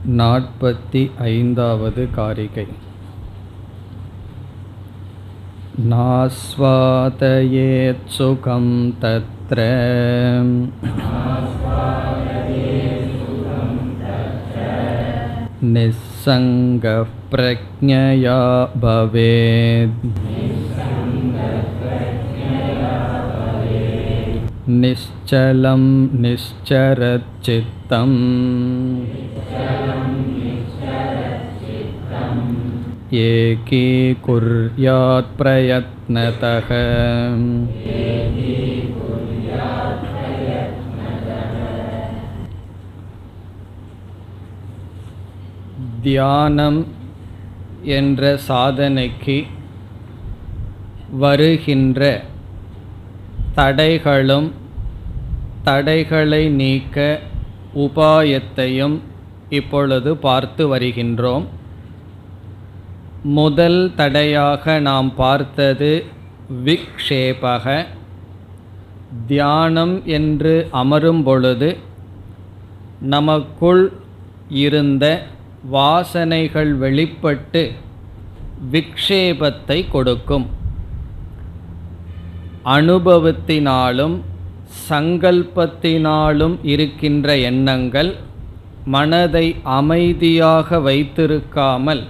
45வது காரிகை. நாஸ்வாதயேத் சுகம் தத்ர நிஸ்ஸங்கः ப்ரஜ்ஞயா பவேத். நிశ్చலம் நிశ్చரத் சித்தம் ஏகீகுர்யாத் பிரயத்னதஹ. தியானம் என்ற சாதனைக்கு வருகின்ற தடைகளும் தடைகளை நீக்க உபாயத்தையும் இப்பொழுது பார்த்து வருகின்றோம். முதல் தடையாக நாம் பார்த்தது விக்ஷேபக. தியானம் என்று அமரும் பொழுது நமக்குள் இருந்த வாசனைகள் வெளிப்பட்டு விக்ஷேபத்தை கொடுக்கும். அனுபவத்தினாலும் சங்கல்பத்தினாலும் இருக்கின்ற எண்ணங்கள் மனதை அமைதியாக வைத்திருக்காமல்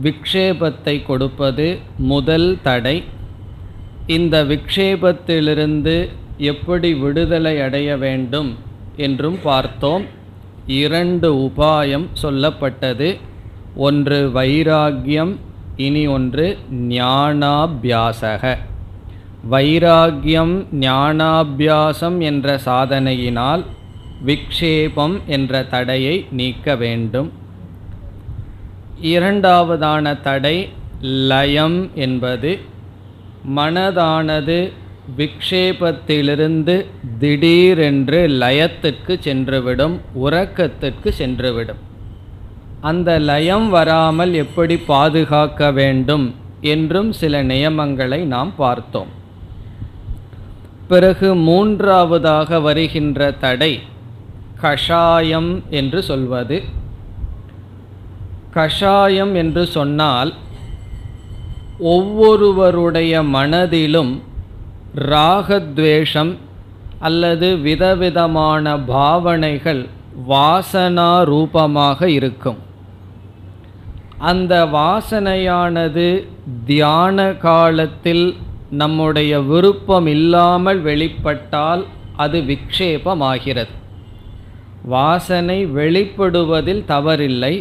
விக்ஷேபத்தை கொடுப்பது முதல் தடை. இந்த விக்ஷேபத்திலிருந்து எப்படி விடுதலை அடைய வேண்டும் என்றும் பார்த்தோம். 2 உபாயம் சொல்லப்பட்டது. ஒன்று வைராகியம், இனி ஒன்று ஞானாபியாசக. வைராகியம் ஞானாபியாசம் என்ற சாதனையினால் விக்ஷேபம் என்ற தடையை நீக்க வேண்டும். 2வதான தடை லயம் என்பது. மனதானது விக்ஷேபத்திலிருந்து திடீரென்று லயத்திற்கு சென்றுவிடும், உறக்கத்திற்கு சென்றுவிடும். அந்த லயம் வராமல் எப்படி பாதுகாக்க வேண்டும் என்றும் சில நியமங்களை நாம் பார்த்தோம். பிறகு 3வதாக வருகின்ற தடை கஷாயம் என்று சொல்வது. கஷாயம் என்று சொன்னால் ஒவ்வொருவருடைய மனதிலும் ராகத்வேஷம் அல்லது விதவிதமான பாவனைகள் வாசனா ரூபமாக இருக்கும். அந்த வாசனையானது தியான காலத்தில் நம்முடைய விருப்பம் இல்லாமல் வெளிப்பட்டால் அது விக்ஷேபமாகிறது. வாசனை வெளிப்படுவதில் தவறில்லை,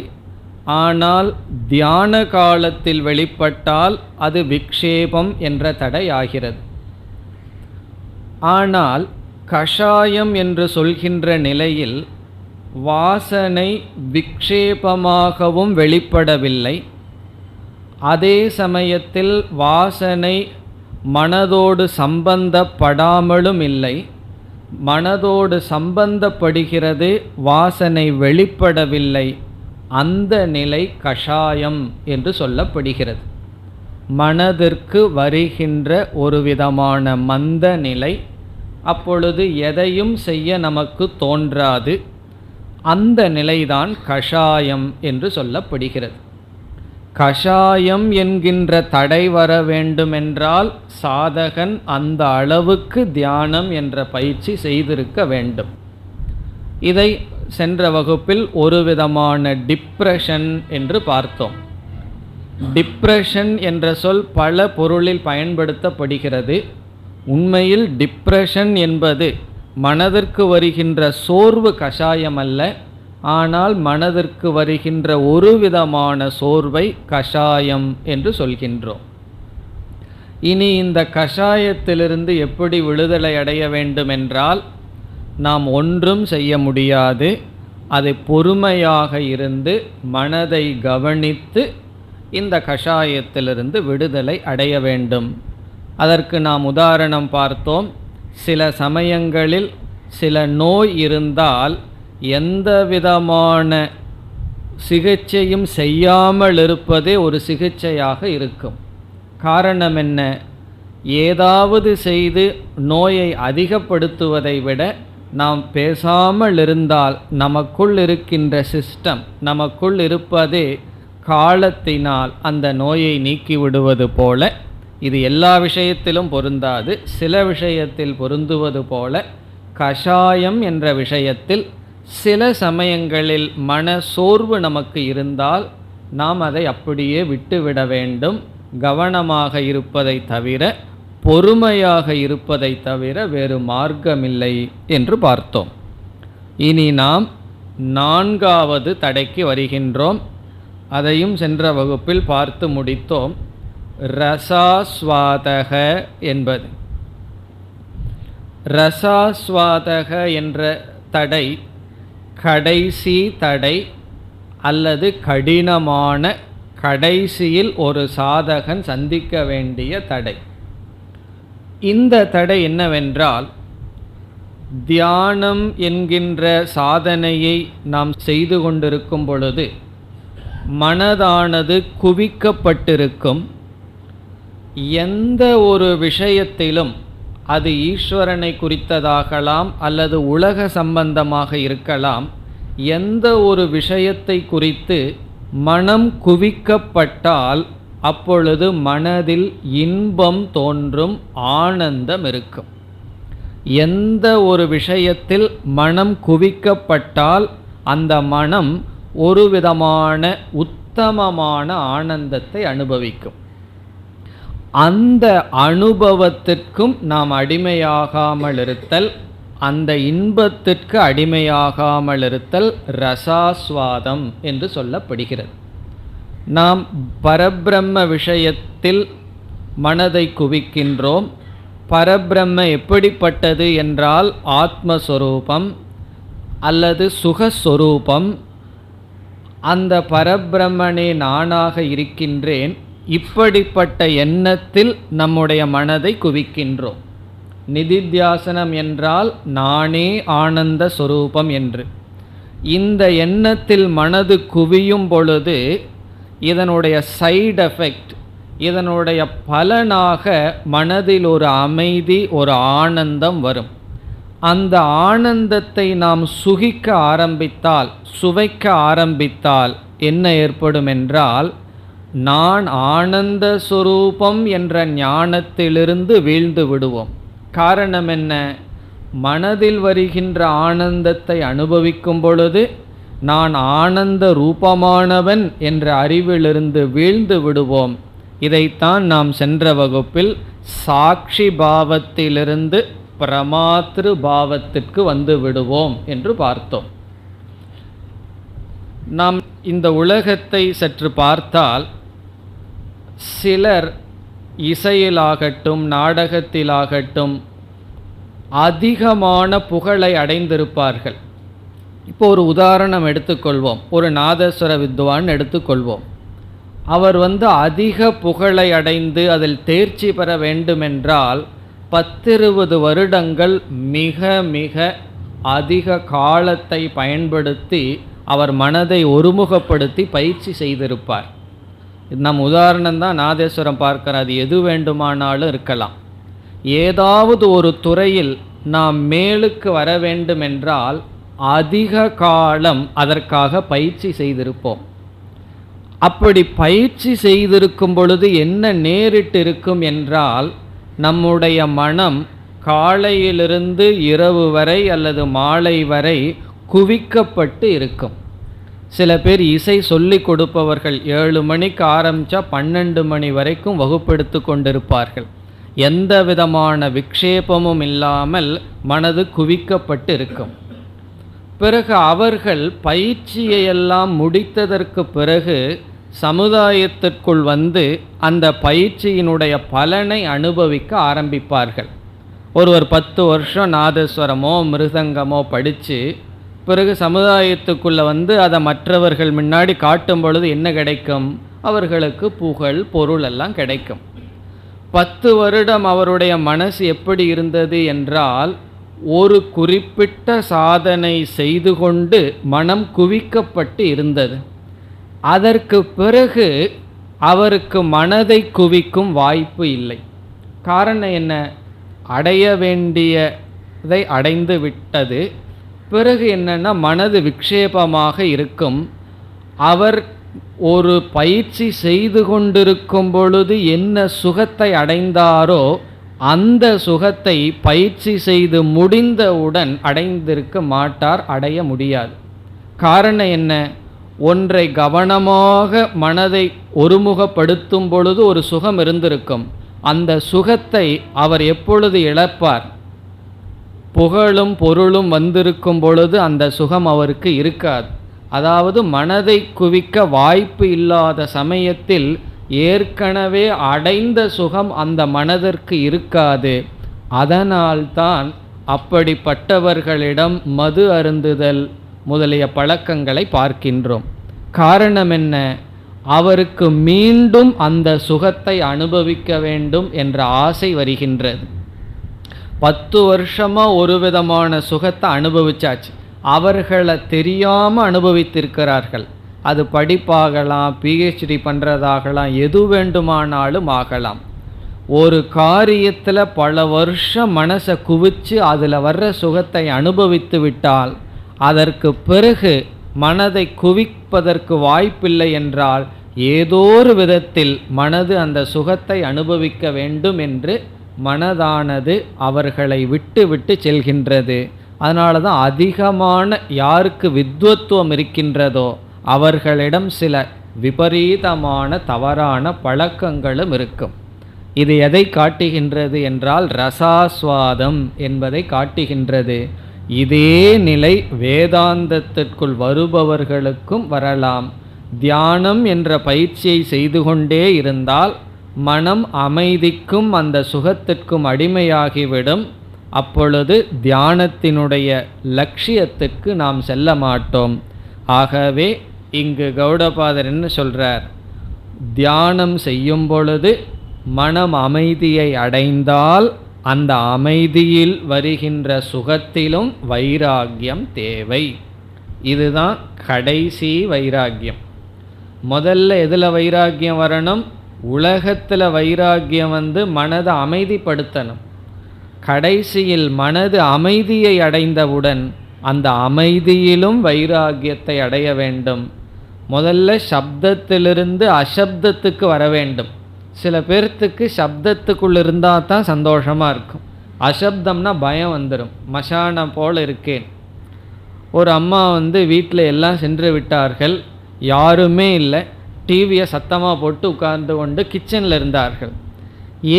ஆனால் தியான காலத்தில் வெளிப்பட்டால் அது விக்ஷேபம் என்ற தடை ஆகிறது. ஆனால் கஷாயம் என்று சொல்கின்ற நிலையில் வாசனை விக்ஷேபமாகவும் வெளிப்படவில்லை, அதே சமயத்தில் வாசனை மனதோடு சம்பந்தப்படாமலும் இல்லை. மனதோடு சம்பந்தப்படுகிறது, வாசனை வெளிப்படவில்லை. அந்த நிலை கஷாயம் என்று சொல்லப்படுகிறது. மனதிற்கு வருகின்ற ஒரு விதமான மந்த நிலை. அப்பொழுது எதையும் செய்ய நமக்கு தோன்றாது. அந்த நிலைதான் கஷாயம் என்று சொல்லப்படுகிறது. கஷாயம் என்கின்ற தடை வர வேண்டுமென்றால் சாதகன் அந்த அளவுக்கு தியானம் என்ற பயிற்சி செய்திருக்க வேண்டும். இதை சென்ற வகுப்பில் ஒரு விதமான டிப்ரெஷன் என்று பார்த்தோம். டிப்ரெஷன் என்ற சொல் பல பொருளில் பயன்படுத்தப்படுகிறது. உண்மையில் டிப்ரெஷன் என்பது மனதிற்கு வருகின்ற சோர்வு கஷாயம் அல்ல, ஆனால் மனதிற்கு வருகின்ற ஒரு விதமான சோர்வை கஷாயம் என்று சொல்கின்றோம். இனி இந்த கஷாயத்திலிருந்து எப்படி விடுதலை அடைய வேண்டுமென்றால் நாம் ஒன்றும் செய்ய முடியாது. அதை பொறுமையாக இருந்து மனதை கவனித்து இந்த கஷாயத்திலிருந்து விடுதலை அடைய வேண்டும். அதற்கு நாம் உதாரணம் பார்த்தோம். சில சமயங்களில் சில நோய் இருந்தால் எந்த விதமான சிகிச்சையும் செய்யாமல் இருப்பதே ஒரு சிகிச்சையாக இருக்கும். காரணம் என்ன? ஏதாவது செய்து நோயை அதிகப்படுத்துவதை விட நாம் பேசாமல் இருந்தால் நமக்குள் இருக்கின்ற சிஸ்டம், நமக்குள் இருப்பதே காலத்தினால் அந்த நோயை நீக்கி விடுவது போல, இது எல்லா விஷயத்திலும் பொருந்தாது, சில விஷயத்தில் பொருந்துவது போல கஷாயம் என்ற விஷயத்தில் சில சமயங்களில் மன சோர்வு நமக்கு இருந்தால் நாம் அதை அப்படியே விட்டுவிட வேண்டும். கவனமாக இருப்பதை தவிர, பொறுமையாக இருப்பதை தவிர வேறு மார்க்கமில்லை என்று பார்த்தோம். இனி நாம் 4வது தடைக்கு வருகின்றோம். அதையும் சென்ற வகுப்பில் பார்த்து முடித்தோம். ரசாஸ்வாதக என்பது. ரசாஸ்வாதக என்ற தடை கடைசி தடை அல்லது கடினமான, கடைசியில் ஒரு சாதகன் சந்திக்க வேண்டிய தடை. இந்த தடை என்னவென்றால், தியானம் என்கின்ற சாதனையை நாம் செய்து கொண்டிருக்கும் பொழுது மனதானது குவிக்கப்பட்டிருக்கும். எந்த ஒரு விஷயத்திலும், அது ஈஸ்வரனை குறித்ததாகலாம் அல்லது உலக சம்பந்தமாக இருக்கலாம், எந்த ஒரு விஷயத்தை குறித்து மனம் குவிக்கப்பட்டால் அப்பொழுது மனதில் இன்பம் தோன்றும், ஆனந்தம் இருக்கும். எந்த ஒரு விஷயத்தில் மனம் குவிக்கப்பட்டால் அந்த மனம் ஒரு விதமான உத்தமமான ஆனந்தத்தை அனுபவிக்கும். அந்த அனுபவத்திற்கும் நாம் அடிமையாகாமல் இருத்தல், அந்த இன்பத்திற்கு அடிமையாகாமல் இருத்தல் ரசாஸ்வாதம் என்று சொல்லப்படுகிறது. நாம் பரபிரம்ம விஷயத்தில் மனதை குவிக்கின்றோம். பரபிரம்ம எப்படிப்பட்டது என்றால் ஆத்மஸ்வரூபம் அல்லது சுகஸ்வரூபம். அந்த பரபிரம்மனே நானாக இருக்கின்றேன், இப்படிப்பட்ட எண்ணத்தில் நம்முடைய மனதை குவிக்கின்றோம். நிதித்தியாசனம் என்றால் நானே ஆனந்த சொரூபம் என்று. இந்த எண்ணத்தில் மனது குவியும் பொழுது இதனுடைய சைடு எஃபெக்ட், இதனுடைய பலனாக மனதில் ஒரு அமைதி, ஒரு ஆனந்தம் வரும். அந்த ஆனந்தத்தை நாம் சுகிக்க ஆரம்பித்தால், சுவைக்க ஆரம்பித்தால் என்ன ஏற்படும் என்றால், நான் ஆனந்த சொரூபம் என்ற ஞானத்திலிருந்து வீழ்ந்து விடுவோம். காரணம் என்ன? மனதில் வருகின்ற ஆனந்தத்தை அனுபவிக்கும் பொழுது நான் ஆனந்த ரூபமானவன் என்ற அறிவிலிருந்து வீழ்ந்து விடுவோம். இதைத்தான் நாம் சென்ற வகுப்பில் சாட்சி பாவத்திலிருந்து பிரமாத்ரு பாவத்திற்கு வந்து விடுவோம் என்று பார்த்தோம். நாம் இந்த உலகத்தை சற்று பார்த்தால், சிலர் இசையிலாகட்டும் நாடகத்திலாகட்டும் அதிகமான புகழை அடைந்திருப்பார்கள். இப்போ ஒரு உதாரணம் எடுத்துக்கொள்வோம். ஒரு நாதஸ்வர வித்வான் எடுத்துக்கொள்வோம். அவர் அதிக புகழை அடைந்து அதில் தேர்ச்சி பெற வேண்டுமென்றால் 10-20 வருடங்கள் மிக மிக அதிக காலத்தை பயன்படுத்தி அவர் மனதை ஒருமுகப்படுத்தி பயிற்சி செய்திருப்பார். நம் உதாரணம்தான் நாதேஸ்வரம் பார்க்கிற. அது எது வேண்டுமானாலும் இருக்கலாம். ஏதாவது ஒரு துறையில் நாம் மேலுக்கு வர வேண்டுமென்றால் அதிக காலம் அதற்காக பயிற்சி செய்திருப்போம். அப்படி பயிற்சி செய்திருக்கும் பொழுது என்ன நேரிட்டு இருக்கும் என்றால், நம்முடைய மனம் காலையிலிருந்து இரவு வரை அல்லது மாலை வரை குவிக்கப்பட்டு இருக்கும். சில பேர் இசை சொல்லி கொடுப்பவர்கள் 7 மணிக்கு ஆரம்பித்தா 12 மணி வரைக்கும் வகுப்பெடுத்து கொண்டிருப்பார்கள். எந்த விதமான விக்ஷேபமும் இல்லாமல் மனது குவிக்கப்பட்டு இருக்கும். பிறகு அவர்கள் பயிற்சியெல்லாம் முடித்ததற்கு பிறகு சமுதாயத்திற்குள் அந்த பயிற்சியினுடைய பலனை அனுபவிக்க ஆரம்பிப்பார்கள். ஒருவர் 10 வருஷம் நாதஸ்வரமோ மிருதங்கமோ படித்து பிறகு சமுதாயத்துக்குள்ளே அதை மற்றவர்கள் முன்னாடி காட்டும் பொழுது என்ன கிடைக்கும்? அவர்களுக்கு புகழ் பொருள் எல்லாம் கிடைக்கும். 10 வருடம் அவருடைய மனசு எப்படி இருந்தது என்றால், ஒரு குறிப்பிட்ட சாதனை செய்து கொண்டு மனம் குவிக்கப்பட்டு இருந்தது. அதற்கு பிறகு அவருக்கு மனதை குவிக்கும் வாய்ப்பு இல்லை. காரணம் என்ன? அடைய வேண்டிய சுகத்தை அடைந்து விட்டது. பிறகு என்னன்னா மனது விக்ஷேபமாக இருக்கும். அவர் ஒரு பயிற்சி செய்து கொண்டிருக்கும் பொழுது என்ன சுகத்தை அடைந்தாரோ அந்த சுகத்தை பயிற்சி செய்து முடிந்தவுடன் அடைந்திருக்க மாட்டார், அடைய முடியாது. காரணம் என்ன? ஒன்றை கவனமாக மனதை ஒருமுகப்படுத்தும் பொழுது ஒரு சுகம் இருந்திருக்கும். அந்த சுகத்தை அவர் எப்பொழுது இழப்பார்? புகழும் பொருளும் வந்திருக்கும் பொழுது அந்த சுகம் அவருக்கு இருக்காது. அதாவது மனதை குவிக்க வாய்ப்பு இல்லாத சமயத்தில் ஏற்கனவே அடைந்த சுகம் அந்த மனதிற்கு இருக்காது. அதனால்தான் அப்படிப்பட்டவர்களிடம் மது அருந்துதல் முதலிய பழக்கங்களை பார்க்கின்றோம். காரணம் என்ன? அவருக்கு மீண்டும் அந்த சுகத்தை அனுபவிக்க வேண்டும் என்ற ஆசை வருகின்றது. 10 வருஷமா ஒரு விதமான சுகத்தை அனுபவிச்சாச்சு, அவர்களை தெரியாமல் அனுபவித்திருக்கிறார்கள். அது படிப்பாகலாம், பிஹெச்டி பண்ணுறதாகலாம், எது வேண்டுமானாலும் ஆகலாம். ஒரு காரியத்தில் பல வருஷம் மனசை குவிச்சு அதில் வர்ற சுகத்தை அனுபவித்து விட்டால் அதற்கு பிறகு மனதை குவிப்பதற்கு வாய்ப்பில்லை என்றால் ஏதோ ஒரு விதத்தில் மனது அந்த சுகத்தை அனுபவிக்க வேண்டும் என்று மனதானது அவர்களை விட்டு விட்டு செல்கின்றது. அதனால தான் அதிகமான யாருக்கு வித்வத்துவம் இருக்கின்றதோ அவர்களிடம் சில விபரீதமான தவறான பழக்கங்களும் இருக்கும். இது எதை காட்டுகின்றது என்றால் ரசாஸ்வாதம் என்பதை காட்டுகின்றது. இதே நிலை வேதாந்தத்திற்குள் வருபவர்களுக்கும் வரலாம். தியானம் என்ற பயிற்சியை செய்து கொண்டே இருந்தால் மனம் அமைதிக்கும் அந்த சுகத்திற்கும் அடிமையாகிவிடும். அப்பொழுது தியானத்தினுடைய லட்சியத்துக்கு நாம் செல்ல மாட்டோம். ஆகவே இங்கு கௌடபாதர் என்ன சொல்றார்? தியானம் செய்யும் பொழுது மனம் அமைதியை அடைந்தால் அந்த அமைதியில் வருகின்ற சுகத்திலும் வைராகியம் தேவை. இதுதான் கடைசி வைராகியம். முதல்ல எதில் வைராகியம் வரணும்? உலகத்தில் வைராகியம் மனதை அமைதிப்படுத்தணும். கடைசியில் மனது அமைதியை அடைந்தவுடன் அந்த அமைதியிலும் வைராகியத்தை அடைய வேண்டும். முதல்ல சப்தத்திலிருந்து அசப்தத்துக்கு வர வேண்டும். சில பேர்த்துக்கு சப்தத்துக்குள் இருந்தால் தான் சந்தோஷமாக இருக்கும். அசப்தம்னா பயம் வந்துடும். மசானம் போல் இருக்கேன். ஒரு அம்மா வீட்டில் எல்லாம் சென்று விட்டார்கள், யாருமே இல்லை. டிவியை சத்தமாக போட்டு உட்கார்ந்து கொண்டு கிச்சனில் இருந்தார்கள்.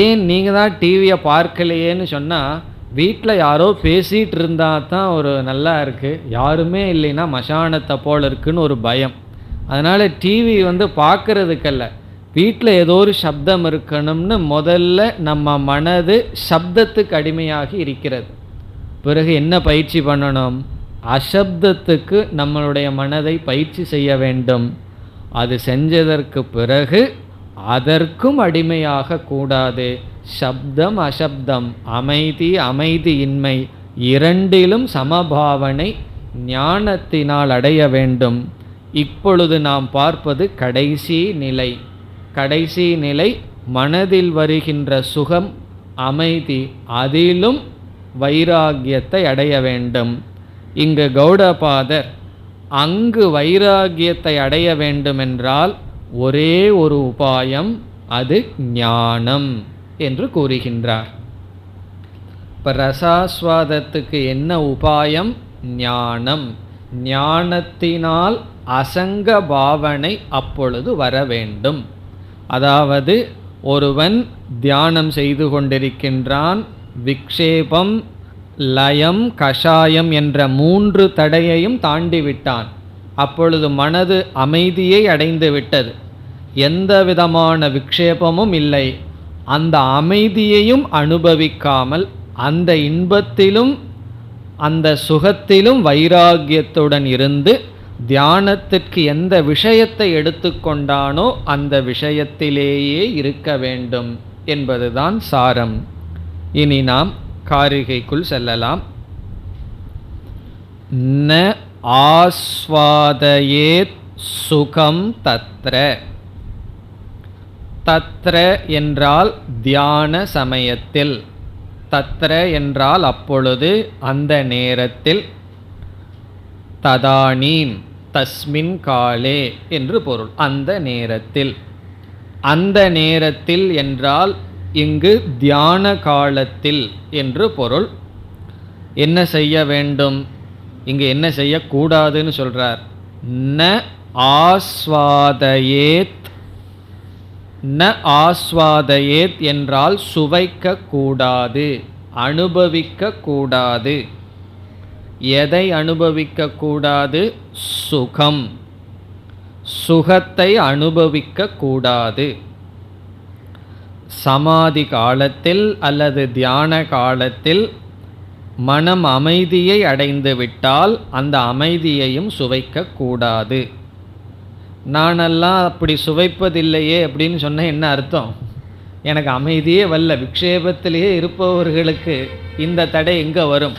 ஏன் நீங்கள் தான் டிவியை பார்க்கலையேன்னு சொன்னால், வீட்டில் யாரோ பேசிகிட்டு இருந்தால் தான் ஒரு நல்லா இருக்குது, யாருமே இல்லைன்னா மசானத்தை போல் இருக்குன்னு ஒரு பயம். அதனால் டிவி பார்க்கறதுக்கல்ல, வீட்டில் ஏதோ ஒரு சப்தம் இருக்கணும்னு முதல்ல நம்ம மனது சப்தத்துக்கு அடிமையாகி இருக்கிறது. பிறகு என்ன பயிற்சி பண்ணணும்? அசப்தத்துக்கு நம்மளுடைய மனதை பயிற்சி செய்ய வேண்டும். அது செஞ்சதற்கு பிறகு அதற்கும் அடிமையாக கூடாது. சப்தம் அசப்தம், அமைதி அமைதியின்மை இரண்டிலும் சமபாவனை ஞானத்தினால் அடைய வேண்டும். இப்பொழுது நாம் பார்ப்பது கடைசி நிலை. கடைசி நிலை மனதில் வருகின்ற சுகம் அமைதி, அதிலும் வைராகியத்தை அடைய வேண்டும். இங்கு கௌடபாதர் அங்கு வைராகியத்தை அடைய வேண்டுமென்றால் ஒரே ஒரு உபாயம், அது ஞானம் என்று கூறுகின்றார். இப்போ ரசாஸ்வாதத்துக்கு என்ன உபாயம்? ஞானம். ஞானத்தினால் அசங்க பாவனை அப்பொழுது வர வேண்டும். அதாவது ஒருவன் தியானம் செய்து கொண்டிருக்கின்றான், விக்ஷேபம் லயம் கஷாயம் என்ற 3 தடையையும் தாண்டிவிட்டான். அப்பொழுது மனது அமைதியை அடைந்து விட்டது. எந்த விதமான விக்ஷேபமும் இல்லை. அந்த அமைதியையும் அனுபவிக்காமல் அந்த இன்பத்திலும் அந்த சுகத்திலும் வைராகியத்துடன் இருந்து தியானத்திற்கு எந்த விஷயத்தை எடுத்துக்கொண்டானோ அந்த விஷயத்திலேயே இருக்க வேண்டும் என்பதுதான் சாரம். இனி நாம் காரிகைக்குள் செல்லலாம். ந ஆஸ்வாதயேத் சுகம் தத்ர. தத்ர என்றால் தியான சமயத்தில், தத்ர என்றால் அப்பொழுது, அந்த நேரத்தில், ததானீம் தஸ்மின் காலே என்று பொருள். அந்த நேரத்தில். அந்த நேரத்தில் என்றால் இங்கு தியான காலத்தில் என்று பொருள். என்ன செய்ய வேண்டும், இங்கு என்ன செய்யக்கூடாதுன்னு சொல்றார். ந ஆஸ்வாதயேத். ந ஆஸ்வாதயேத் என்றால் சுவைக்க கூடாது, அனுபவிக்க கூடாது. எதை அனுபவிக்க கூடாது? சுகம். சுகத்தை அனுபவிக்க கூடாது. சமாதி காலத்தில் அல்லது தியான காலத்தில் மனம் அமைதியை அடைந்து விட்டால் அந்த அமைதியையும் சுவைக்க கூடாது. நானெல்லாம் அப்படி சுவைப்பதில்லையே அப்படின்னு சொன்ன என்ன அர்த்தம்? எனக்கு அமைதியே வரல, விக்ஷேபத்திலேயே இருப்பவர்களுக்கு இந்த தடை எங்கே வரும்?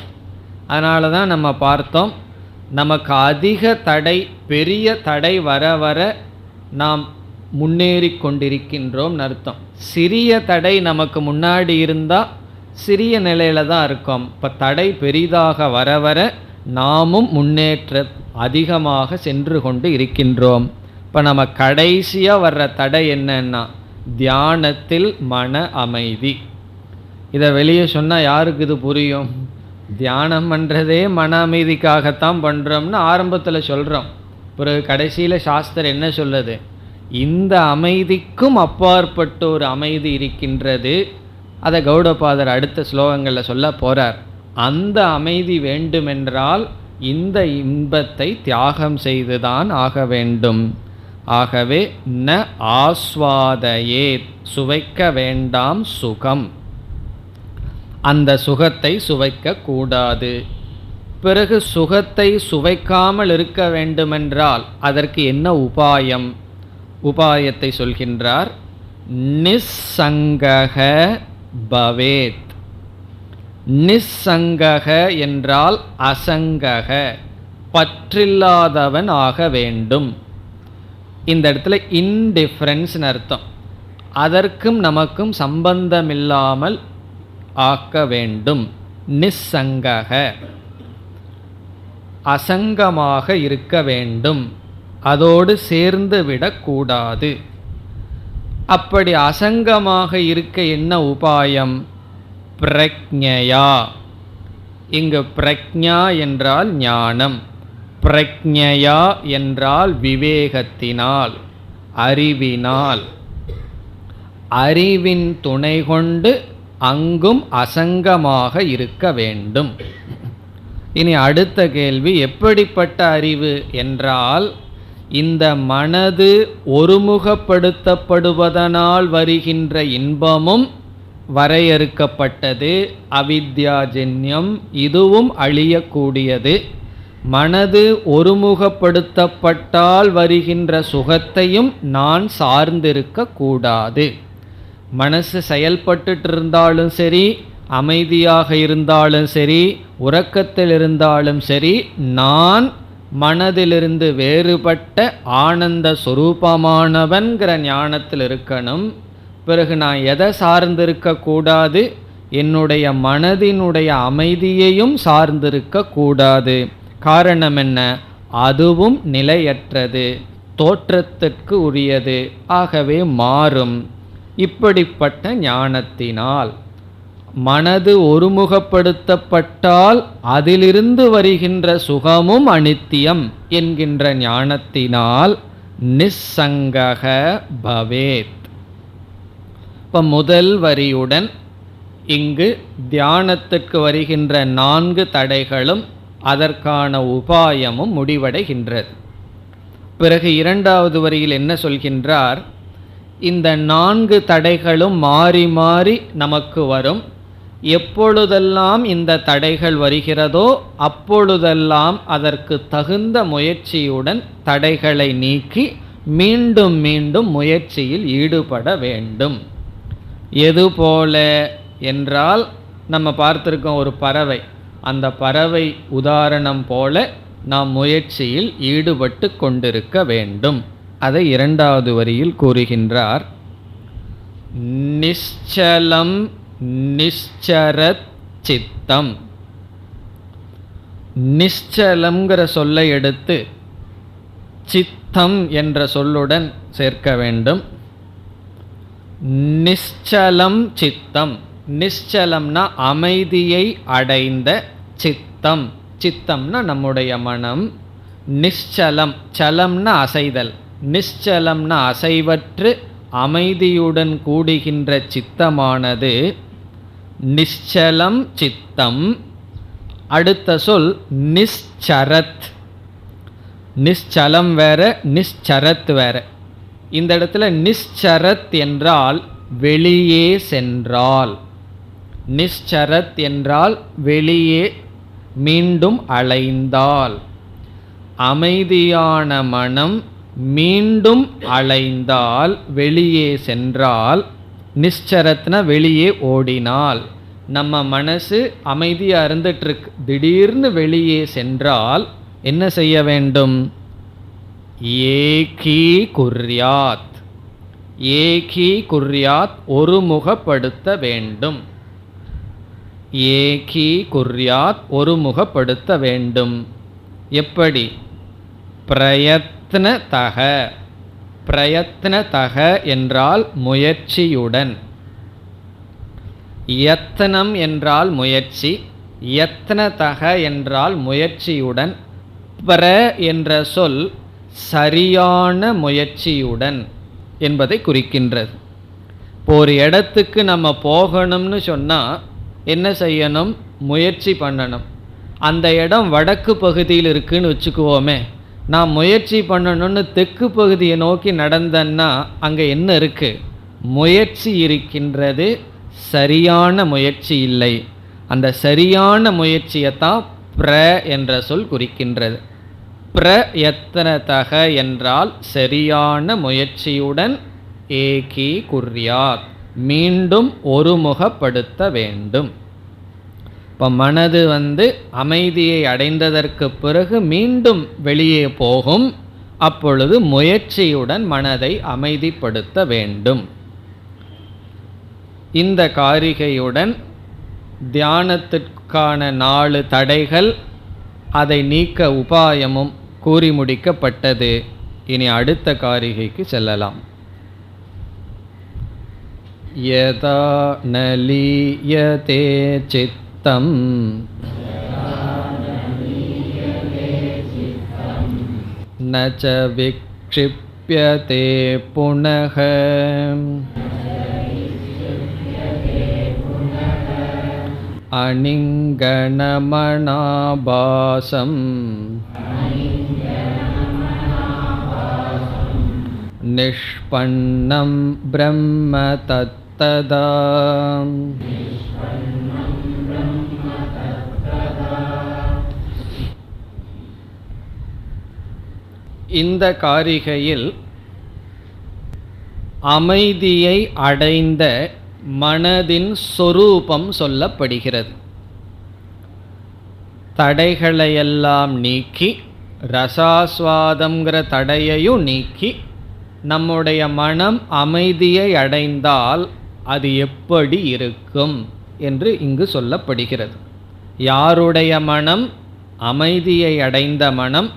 அதனால தான் நம்ம பார்த்தோம், நமக்கு அதிக தடை, பெரிய தடை வர வர நாம் முன்னேறி கொண்டிருக்கின்றோம் அர்த்தம். சிறிய தடை நமக்கு முன்னாடி இருந்தால் சிறிய நிலையில தான் இருக்கோம். இப்போ தடை பெரிதாக வர வர நாமும் முன்னேற்ற அதிகமாக சென்று கொண்டு இருக்கின்றோம். இப்போ நம்ம கடைசியாக வர்ற தடை என்னன்னா தியானத்தில் மன அமைதி. இதை வெளியே சொன்னால் யாருக்கு இது புரியும்? தியானம் பண்ணுறதே மன அமைதிக்காகத்தான் பண்ணுறோம்னு ஆரம்பத்தில் சொல்கிறோம். பிறகு கடைசியில் சாஸ்திரம் என்ன சொல்லுது? இந்த அமைதிக்கும் அப்பாற்பட்ட ஒரு அமைதி இருக்கின்றது. அதை கௌடபாதர் அடுத்த ஸ்லோகங்களில் சொல்ல போகிறார். அந்த அமைதி வேண்டுமென்றால் இந்த இன்பத்தை தியாகம் செய்துதான் ஆக வேண்டும். ஆகவே ந ஆஸ்வாதையே, சுவைக்க வேண்டாம் சுகம், அந்த சுகத்தை சுவைக்க கூடாது. பிறகு சுகத்தை சுவைக்காமல் இருக்க வேண்டுமென்றால் அதற்கு என்ன உபாயம்? உபாயத்தை சொல்கின்றார். நிஸ்ஸங்கக பவேத். நிஸ்ஸங்கக என்றால் அசங்கக, பற்றில்லாதவன் ஆக வேண்டும். இந்த இடத்துல இன்டிஃபரன்ஸ்னு அர்த்தம். அதற்கும் நமக்கும் சம்பந்தமில்லாமல் ஆக்க வேண்டும். நிஸ்ஸங்கக, அசங்கமாக இருக்க வேண்டும், அதோடு சேர்ந்து விடக்கூடாது. அப்படி அசங்கமாக இருக்க என்ன உபாயம்? பிரக்ஞயா. இங்கு பிரக்ஞா என்றால் ஞானம், பிரக்ஞயா என்றால் விவேகத்தினால், அறிவினால். அறிவின் துணை கொண்டு அங்கும் அசங்கமாக இருக்க வேண்டும். இனி அடுத்த கேள்வி, எப்படிப்பட்ட அறிவு என்றால், இந்த மனது ஒருமுகப்படுத்தப்படுவதனால் வருகின்ற இன்பமும் வரையறுக்கப்பட்டது, அவித்யாஜன்யம், இதுவும் அழியக்கூடியது. மனது ஒருமுகப்படுத்தப்பட்டால் வருகின்ற சுகத்தையும் நான் சார்ந்திருக்க கூடாது. மனசு செயல்பட்டு இருந்தாலும் சரி, அமைதியாக இருந்தாலும் சரி, உறக்கத்தில் இருந்தாலும் சரி, நான் மனதிலிருந்து வேறுபட்ட ஆனந்த சுரூபமானவன்கிற ஞானத்தில் இருக்கணும். பிறகு நான் எதை சார்ந்திருக்க கூடாது? என்னுடைய மனதினுடைய அமைதியையும் சார்ந்திருக்க கூடாது. காரணம் என்ன? அதுவும் நிலையற்றது, தோற்றத்திற்கு உரியது, ஆகவே மாறும். இப்படிப்பட்ட ஞானத்தினால், மனது ஒருமுகப்படுத்தப்பட்டால் அதிலிருந்து வருகின்ற சுகமும் அனித்தியம் என்கின்ற ஞானத்தினால் நிஸ்ஸங்கக பவேத். இப்போ முதல் வரியுடன் இங்கு தியானத்துக்கு வருகின்ற 4 தடைகளும் அதற்கான உபாயமும் முடிவடைகின்றது. பிறகு இரண்டாவது வரியில் என்ன சொல்கின்றார்? இந்த 4 தடைகளும் மாறி மாறி நமக்கு வரும். எப்பொழுதெல்லாம் இந்த தடைகள் வருகிறதோ அப்பொழுதெல்லாம் அதற்கு தகுந்த முயற்சியுடன் தடைகளை நீக்கி மீண்டும் மீண்டும் முயற்சியில் ஈடுபட வேண்டும். எது போல என்றால், நம்ம பார்த்திருக்கோம் ஒரு பறவை, அந்த பறவை உதாரணம் போல நாம் முயற்சியில் ஈடுபட்டு கொண்டிருக்க வேண்டும். அதை இரண்டாவது வரியில் கூறுகின்றார். நிశ్చலம் நிశ్చரத் சித்தம். நிశ్చலம்ங்கிற சொல்லை எடுத்து சித்தம் என்ற சொல்லுடன் சேர்க்க வேண்டும். நிశ్చலம் சித்தம். நிశ్చலம்னா அமைதியை அடைந்த சித்தம். சித்தம்னா நம்முடைய மனம். நிశ్చலம், சலம்னா அசைதல், நிశ్చலம்னா அசைவற்று அமைதியுடன் கூடுகின்ற சித்தமானது நிశ్చலம் சித்தம். அடுத்த சொல் நிశ్చரத். நிశ్చலம் வேற, நிశ్చரத் வேற. இந்த இடத்துல நிశ్చரத் என்றால் வெளியே சென்றால், நிశ్చரத் என்றால் வெளியே மீண்டும் அலைந்தால். அமைதியான மனம் மீண்டும் அலைந்தால், வெளியே சென்றால், நிశ్చரத்னா வெளியே ஓடினால். நம்ம மனசு அமைதியாக இருந்துட்டுருக்கு, திடீர்னு வெளியே சென்றால் என்ன செய்ய வேண்டும்? ஏகீ குர்யாத். ஏகீ குர்யாத், ஒருமுகப்படுத்த வேண்டும். ஏகீ குர்யாத், ஒருமுகப்படுத்த வேண்டும். எப்படி? பிரயத்னதக. பிரயத்னதக என்றால் முயற்சியுடன். யத்னம் என்றால் முயற்சி, யத்னதக என்றால் முயற்சியுடன். பிர என்ற சொல் சரியான முயற்சியுடன் என்பதை குறிக்கின்றது. இப்போ ஒரு இடத்துக்கு நம்ம போகணும்னு சொன்னால் என்ன செய்யணும்? முயற்சி பண்ணணும். அந்த இடம் வடக்கு பகுதியில் இருக்குன்னு வச்சுக்குவோமே, நான் முயற்சி பண்ணணும்னு தெற்கு பகுதியை நோக்கி நடந்தேன்னா அங்கே என்ன இருக்குது? முயற்சி இருக்கின்றது, சரியான முயற்சி இல்லை. அந்த சரியான முயற்சியைத்தான் பிர என்ற சொல் குறிக்கின்றது. பிரயத்னதக என்றால் சரியான முயற்சியுடன், ஏகீ குர்யாத் மீண்டும் ஒருமுகப்படுத்த வேண்டும். இப்போ மனது அமைதியை அடைந்ததற்கு பிறகு மீண்டும் வெளியே போகும். அப்பொழுது முயற்சியுடன் மனதை அமைதிப்படுத்த வேண்டும். இந்த காரிகையுடன் தியானத்திற்கான 4 தடைகள், அதை நீக்க உபாயமும் கூறி முடிக்கப்பட்டது. இனி அடுத்த காரிகைக்கு செல்லலாம். யதா நலீயதே சித்தம் நச விக்ஷிப்யதே புனஹ அனிங்கணமணாபாசம் நிஷ்பன்னம் பிரம்ம தத்ததா. இந்த காரிகையில் அமைதியை அடைந்த மனதின் சொரூபம் சொல்லப்படுகிறது. தடைகளையெல்லாம் நீக்கி, ரசாஸ்வாதம்ங்கிற தடையையும் நீக்கி, நம்முடைய மனம் அமைதியை அடைந்தால் அது எப்படி இருக்கும் என்று இங்கு சொல்லப்படுகிறது. யாருடைய மனம்? அமைதியை அடைந்த மனம்.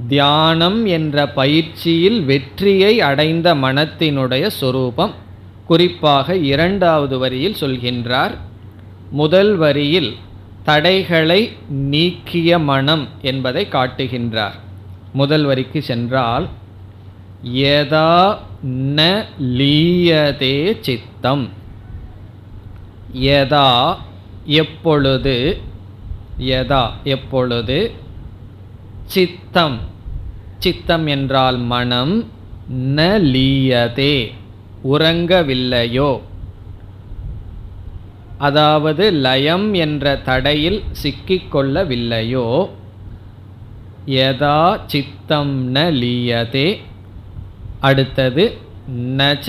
தியானம் என்ற பயிற்சியில் வெற்றியை அடைந்த மனத்தினுடைய சொரூபம் குறிப்பாக 2வது வரியில் சொல்கின்றார். முதல் வரியில் தடைகளை நீக்கிய மனம் என்பதை காட்டுகின்றார். முதல் வரிக்கு சென்றால், யதா ந லீயதே சித்தம். யதா எப்பொழுது, யதா எப்பொழுது, சித்தம் சித்தம் என்றால் மனம், ந லீயதே உறங்கவில்லையோ, அதாவது லயம் என்ற தடையில் சிக்கிக்கொள்ளவில்லையோ. யதா சித்தம் ந லீயதே. அடுத்தது நச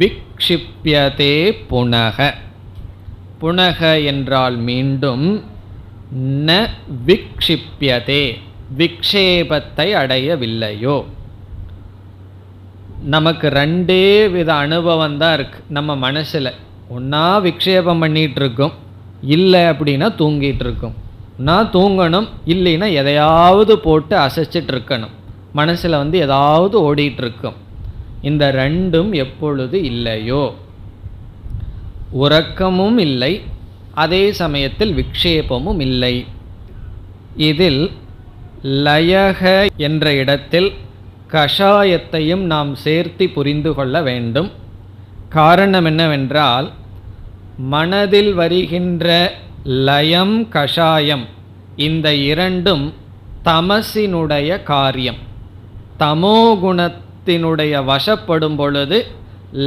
விக்ஷிப்யதே புனக. புனக என்றால் மீண்டும், ந விக்ஷிப்யதே விக்ஷேபத்தை அடையவில்லையோ. நமக்கு 2 வித அனுபவம் தான் இருக்கு நம்ம மனசில். ஒன்றா விக்ஷேபம் பண்ணிகிட்டு இருக்கும், இல்லை அப்படின்னா தூங்கிட்டு இருக்கும். நான் தூங்கணும், இல்லைன்னா எதையாவது போட்டு அசைச்சிட்டு இருக்கணும், மனசில் ஏதாவது ஓடிட்டுருக்கும். இந்த ரெண்டும் எப்பொழுது இல்லையோ, உறக்கமும் இல்லை, அதே சமயத்தில் விக்ஷேபமும் இல்லை. இதில் லயக என்ற இடத்தில் கஷாயத்தையும் நாம் சேர்த்து புரிந்து கொள்ள வேண்டும். காரணம் என்னவென்றால், மனதில் வருகின்ற லயம் கஷாயம் இந்த இரண்டும் தமசினுடைய காரியம். தமோகுணத்தினுடைய வசப்படும் பொழுது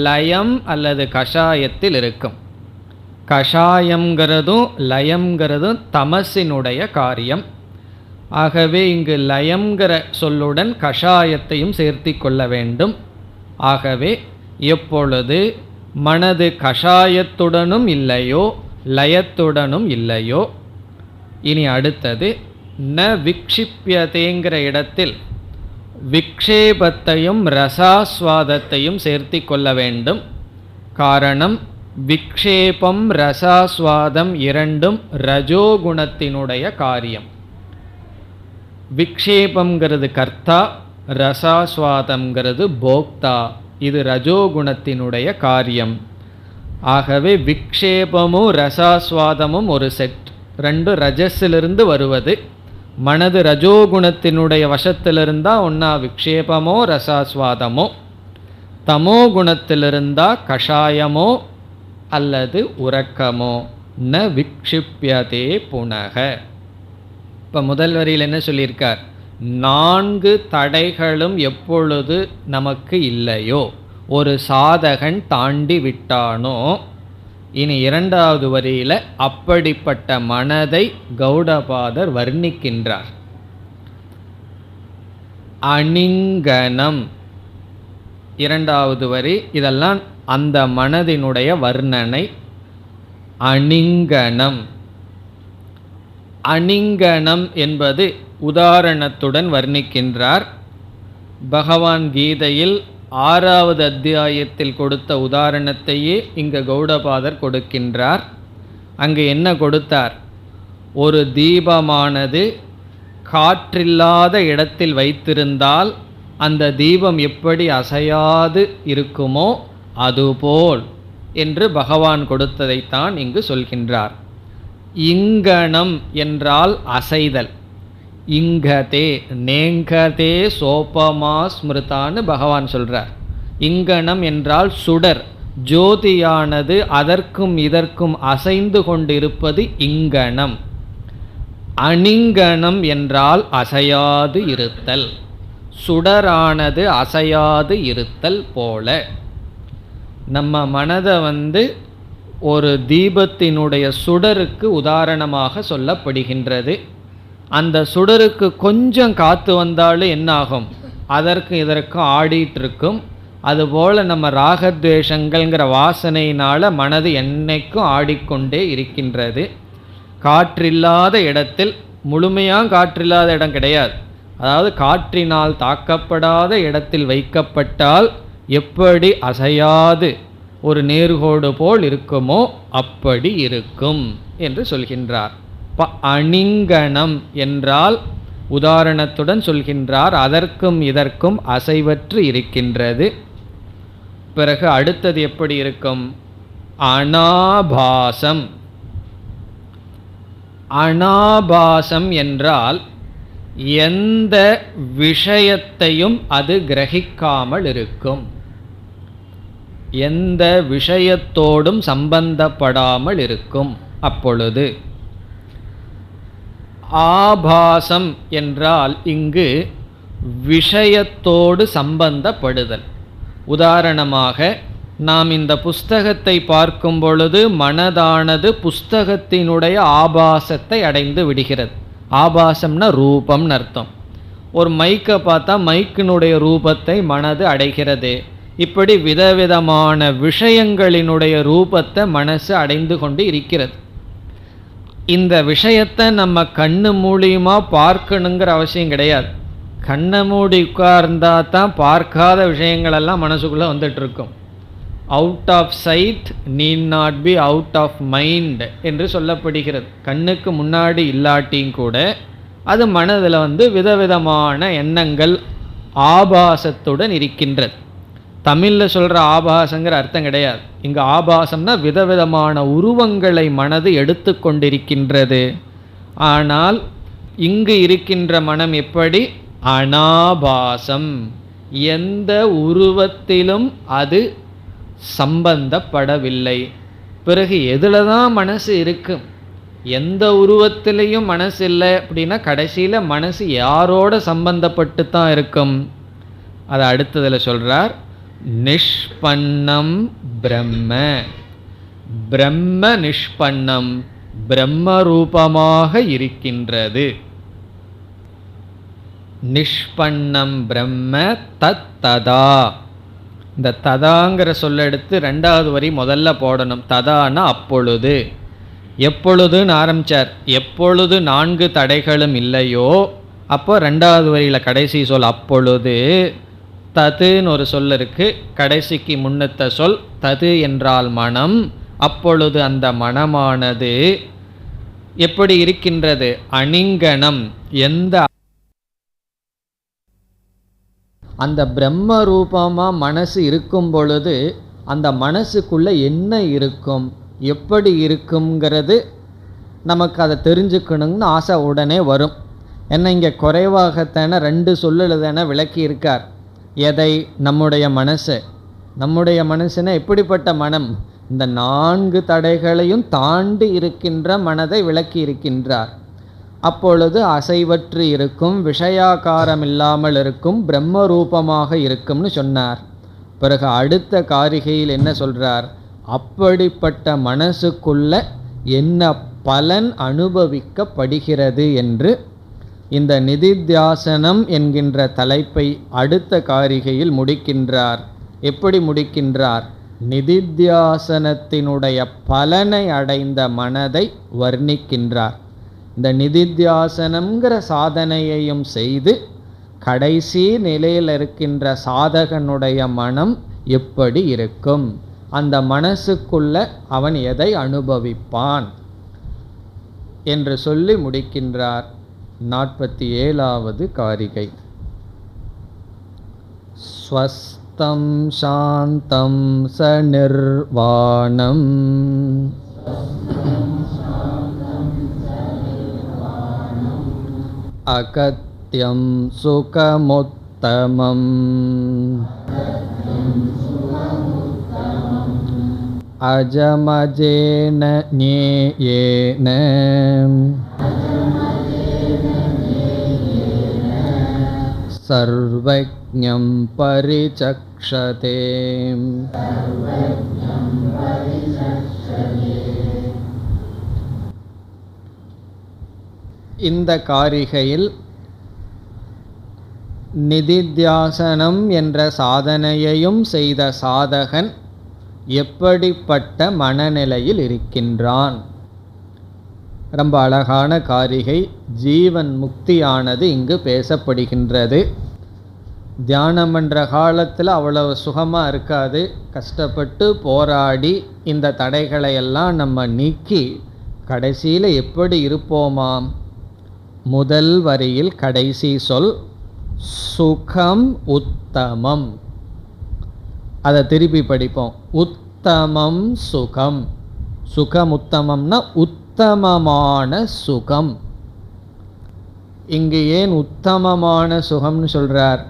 லயம் அல்லது கஷாயத்தில் இருக்கும். கஷாயங்கிறதும் லயம்ங்கிறதும் தமசினுடைய காரியம். ஆகவே இங்கு லயம்ங்கிற சொல்லுடன் கஷாயத்தையும் சேர்த்தி கொள்ள வேண்டும். ஆகவே எப்பொழுது மனது கஷாயத்துடனும் இல்லையோ லயத்துடனும் இல்லையோ. இனி அடுத்தது ந விக்ஷிப்யதேங்கிற இடத்தில் விக்ஷேபத்தையும் ரசாஸ்வாதத்தையும் சேர்த்தி கொள்ள வேண்டும். காரணம், விக்ஷேபம் ரசாஸ்வாதம் இரண்டும் ரஜோகுணத்தினுடைய காரியம். விக்ஷேபம்ங்கிறது கர்த்தா, ரசாஸ்வாதம்ங்கிறது போக்தா. இது ரஜோகுணத்தினுடைய காரியம். ஆகவே விக்ஷேபமும் ரசாஸ்வாதமும் ஒரு செட், ரெண்டு ரஜஸிலிருந்து வருவது. மனது ரஜோகுணத்தினுடைய வசத்திலிருந்தால் ஒன்றா விக்ஷேபமோ ரசாஸ்வாதமோ, தமோ குணத்திலிருந்தால் கஷாயமோ அல்லது உறக்கமோ. ந விக்ஷிப்யதே புனக. இப்போ முதல் வரியில் என்ன சொல்லியிருக்கார்? 4 தடைகளும் எப்பொழுது நமக்கு இல்லையோ, ஒரு சாதகன் தாண்டி விட்டானோ. இனி இரண்டாவது வரியில் அப்படிப்பட்ட மனதை கௌடபாதர் வர்ணிக்கின்றார். அணிங்கனம் இரண்டாவது வரி. இதெல்லாம் அந்த மனதினுடைய வர்ணனை. அணிங்கனம். அணிங்கனம் என்பது உதாரணத்துடன் வர்ணிக்கின்றார். பகவான் கீதையில் 6வது அத்தியாயத்தில் கொடுத்த உதாரணத்தையே இங்கு கௌடபாதர் கொடுக்கின்றார். அங்கு என்ன கொடுத்தார்? ஒரு தீபமானது காற்றில்லாத இடத்தில் வைத்திருந்தால் அந்த தீபம் எப்படி அசையாது இருக்குமோ அதுபோல் என்று பகவான் கொடுத்ததைத்தான் இங்கு சொல்கின்றார். இங்கனம் என்றால் அசைதல். இங்கதே நேங்கதே சோபமா ஸ்மிருதான்னு பகவான் சொல்றார். இங்கனம் என்றால் சுடர், ஜோதியானது அதற்கும் இதற்கும் அசைந்து கொண்டிருப்பது இங்கனம். அணிங்கனம் என்றால் அசையாது இருத்தல். சுடரானது அசையாது இருத்தல் போல நம்ம மனதை ஒரு தீபத்தினுடைய சுடருக்கு உதாரணமாக சொல்லப்படுகின்றது. அந்த சுடருக்கு கொஞ்சம் காற்று வந்தாலும் என்னாகும்? அதற்கு இதற்கும் ஆடிட்டுருக்கும். அதுபோல் நம்ம ராகத்வேஷங்கள்ங்கிற வாசனையினால் மனது என்னைக்கும் ஆடிக்கொண்டே இருக்கின்றது. காற்றில்லாத இடத்தில், முழுமையாக காற்றில்லாத இடம் கிடையாது, அதாவது காற்றினால் தாக்கப்படாத இடத்தில் வைக்கப்பட்டால் எப்படி அசையாது ஒரு நேர்கோடு போல் இருக்குமோ அப்படி இருக்கும் என்று சொல்கின்றார். அணிங்கனம் என்றால் உதாரணத்துடன் சொல்கின்றார், அதற்கும் இதற்கும் அசைவற்று இருக்கின்றது. பிறகு அடுத்தது எப்படி இருக்கும்? அனாபாசம். அனாபாசம் என்றால் எந்த விஷயத்தையும் அது கிரகிக்காமல் இருக்கும், எந்த விஷயத்தோடும் சம்பந்தப்படாமல் இருக்கும். அப்பொழுது ஆபாசம் என்றால் இங்கு விஷயத்தோடு சம்பந்தப்படுதல். உதாரணமாக நாம் இந்த புஸ்தகத்தை பார்க்கும் பொழுது மனதானது புஸ்தகத்தினுடைய ஆபாசத்தை அடைந்து விடுகிறது. ஆபாசம்னா ரூபம்னு அர்த்தம். ஒரு மைக்கை பார்த்தா மைக்கினுடைய ரூபத்தை மனது அடைகிறது. இப்படி விதவிதமான விஷயங்களினுடைய ரூபத்தை மனசு அடைந்து கொண்டு இருக்கிறது. இந்த விஷயத்தை நம்ம கண்ணு மூலியமாக பார்க்கணுங்கிற அவசியம் கிடையாது. கண்ணை மூடி உட்கார்ந்தா தான் பார்க்காத விஷயங்களெல்லாம் மனசுக்குள்ளே வந்துட்டு இருக்கும். Out of sight need not be out of mind என்று சொல்லப்படுகிறது. கண்ணுக்கு முன்னாடி இல்லாட்டியும் கூட அது மனதில் விதவிதமான எண்ணங்கள் ஆபாசத்துடன் இருக்கின்றது. தமிழில் சொல்கிற ஆபாசங்கிற அர்த்தம் கிடையாது. இங்கே ஆபாசம்னா விதவிதமான உருவங்களை மனது எடுத்து கொண்டிருக்கின்றது. ஆனால் இங்கு இருக்கின்ற மனம் எப்படி? அனாபாசம், எந்த உருவத்திலும் அது சம்பந்தப்படவில்லை. பிறகு எதில் தான் மனசு இருக்கும்? எந்த உருவத்திலையும் மனசு இல்லை அப்படின்னா கடைசியில் மனசு யாரோட சம்பந்தப்பட்டு தான் இருக்கும்? அதை அடுத்ததில் சொல்கிறார், நிஷ்பன்னம் பிரம்ம. பிரம்ம நிஷ்பன்னம், பிரம்ம ரூபமாக இருக்கின்றது. நிஷ்பன்னம் பிரம்ம தத் ததா. இந்த ததாங்கிற சொல்ல எடுத்து ரெண்டாவது வரி முதல்ல போடணும். ததானா அப்பொழுது. எப்பொழுதுன்னு ஆரம்பித்தார். எப்பொழுது 4 தடைகளும் இல்லையோ அப்போ ரெண்டாவது வரியில் கடைசி சொல் அப்பொழுது. ததுன்னு ஒரு சொல் இருக்கு, கடைசிக்கு முன்னத்த சொல் தது என்றால் மனம். அப்பொழுது அந்த மனமானது எப்படி இருக்கின்றது? அணிங்கனம், எந்த அந்த பிரம்ம ரூபமாக மனசு இருக்கும் பொழுது அந்த மனசுக்குள்ளே என்ன இருக்கும், எப்படி இருக்குங்கிறது நமக்கு அதை தெரிஞ்சுக்கணும்னு ஆசை உடனே வரும். ஏன்னா இங்கே குறைவாகத்தான 2 சொல்லுதான விளக்கி இருக்கார். எதை? நம்முடைய மனசு. நம்முடைய மனசுனா எப்படிப்பட்ட மனம்? இந்த 4 தடைகளையும் தாண்டி இருக்கின்ற மனதை விளக்கி இருக்கின்றார். அப்பொழுது அசைவற்று இருக்கும், விஷயாகாரம் இல்லாமல் இருக்கும், பிரம்ம ரூபமாக இருக்கும்னு சொன்னார். பிறகு அடுத்த காரிகையில் என்ன சொல்றார்? அப்படிப்பட்ட மனசுக்குள்ள என்ன பலன் அனுபவிக்கப்படுகிறது என்று இந்த நிதித்தியாசனம் என்கின்ற தலைப்பை அடுத்த காரிகையில் முடிக்கின்றார். எப்படி முடிக்கின்றார்? நிதித்தியாசனத்தினுடைய பலனை அடைந்த மனதை வர்ணிக்கின்றார். இந்த நிதித்தியாசனம்ங்கிற சாதனையையும் செய்து கடைசி நிலையில் இருக்கின்ற சாதகனுடைய மனம் எப்படி இருக்கும், அந்த மனசுக்குள்ள அவன் எதை அனுபவிப்பான் என்று சொல்லி முடிக்கின்றார். 47வது காரிகை. ஸ்வஸ்தம் சாந்தம் சநிர்வாணம் அகத்யம் சுகமுத்தமம் அஜமஜேன ஞேயேன சர்வஜ்ஞம் பரிசக்ஷதே. இந்த காரிகையில் நிதித்தியாசனம் என்ற சாதனையையும் செய்த சாதகன் எப்படிப்பட்ட மனநிலையில் இருக்கின்றான்? ரொம்ப அழகான காரிகை. ஜீவன் முக்தியானது இங்கு பேசப்படுகின்றது. தியானம் என்ற காலத்தில் அவ்வளவு சுகமாக இருக்காது. கஷ்டப்பட்டு போராடி இந்த தடைகளை எல்லாம் நம்ம நீக்கி கடைசியில் எப்படி இருப்போமாம்? முதல் வரியில் கடைசி சொல் சுகம் உத்தமம். அதை திருப்பி படிப்போம். உத்தமம் சுகம். சுகம் உத்தமம்னா உத்தமமான சுகம். இங்கு ஏன் உத்தமமான சுகம்னு சொல்றார்?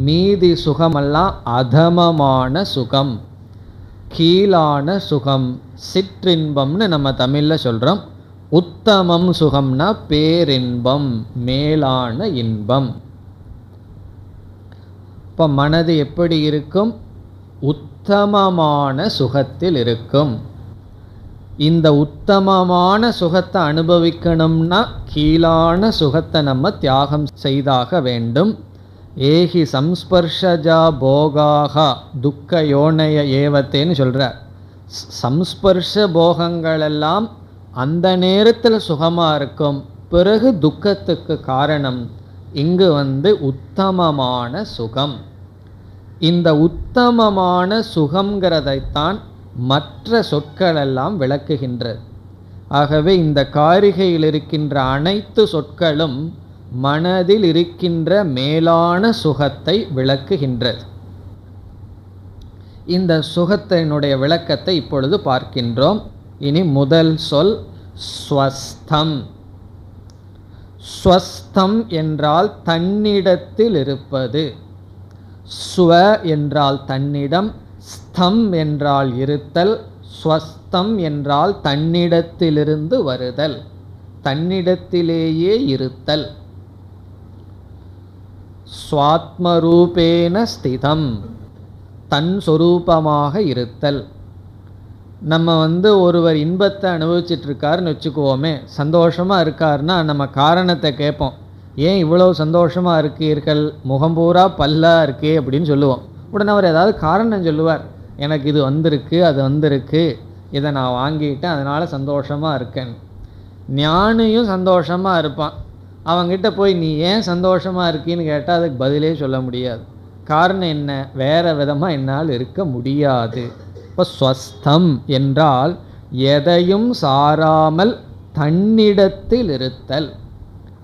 மீதி சுகமெல்லாம் அதமமான சுகம், கீழான சுகம், சிற்றின்பம்னு நம்ம தமிழில் சொல்கிறோம். உத்தமம் சுகம்னா பேரின்பம், மேலான இன்பம். இப்போ மனது எப்படி இருக்கும்? உத்தமமான சுகத்தில் இருக்கும். இந்த உத்தமமான சுகத்தை அனுபவிக்கணும்னா கீழான சுகத்தை நம்ம தியாகம் செய்தாக வேண்டும். ஏஹி சம்ஸ்பர்ஷஜா போகாகா துக்க யோனய ஏவத்தேன்னு சொல்கிறார். சம்ஸ்பர்ஷ போகங்களெல்லாம் அந்த நேரத்தில் சுகமாக இருக்கும், பிறகு துக்கத்துக்கு காரணம். இங்கு உத்தமமான சுகம். இந்த உத்தமமான சுகம்ங்கிறதைத்தான் மற்ற சொற்களெல்லாம் விளக்குகின்றது. ஆகவே இந்த காரிகையில் இருக்கின்ற அனைத்து சொற்களும் மனதில் இருக்கின்ற மேலான சுகத்தை விளக்குகின்றது. இந்த சுகத்தினுடைய விளக்கத்தை இப்பொழுது பார்க்கின்றோம். இனி முதல் சொல் ஸ்வஸ்தம். ஸ்வஸ்தம் என்றால் தன்னிடத்தில் இருப்பது. ஸ்வ என்றால் தன்னிடம், ஸ்தம் என்றால் இருத்தல், ஸ்வஸ்தம் என்றால் தன்னிடத்திலிருந்து வருதல், தன்னிடத்திலேயே இருத்தல். ஸ்வாத்மரூபேன ஸ்திதம், தன் சொரூபமாக இருத்தல். நம்ம ஒருவர் இன்பத்தை அனுபவிச்சுட்டு இருக்காருன்னு வச்சுக்குவோமே, சந்தோஷமாக இருக்காருன்னா நம்ம காரணத்தை கேட்போம். ஏன் இவ்வளவு சந்தோஷமாக இருக்கீர்கள், முகம்பூரா பல்லாக இருக்கே அப்படின்னு சொல்லுவோம். உடனே அவர் ஏதாவது காரணம் சொல்லுவார். எனக்கு இது வந்திருக்கு, அது வந்திருக்கு, இதை நான் வாங்கிட்டேன், அதனால் சந்தோஷமாக இருக்கேன். ஞானியும் சந்தோஷமாக இருப்பான். அவங்கிட்ட போய் நீ ஏன் சந்தோஷமாக இருக்கீன்னு கேட்டால் அதுக்கு பதிலே சொல்ல முடியாது. காரணம் என்ன? வேறு விதமாக என்னால் இருக்க முடியாது. இப்போ ஸ்வஸ்தம் என்றால் எதையும் சாராமல் தன்னிடத்தில் இருத்தல்.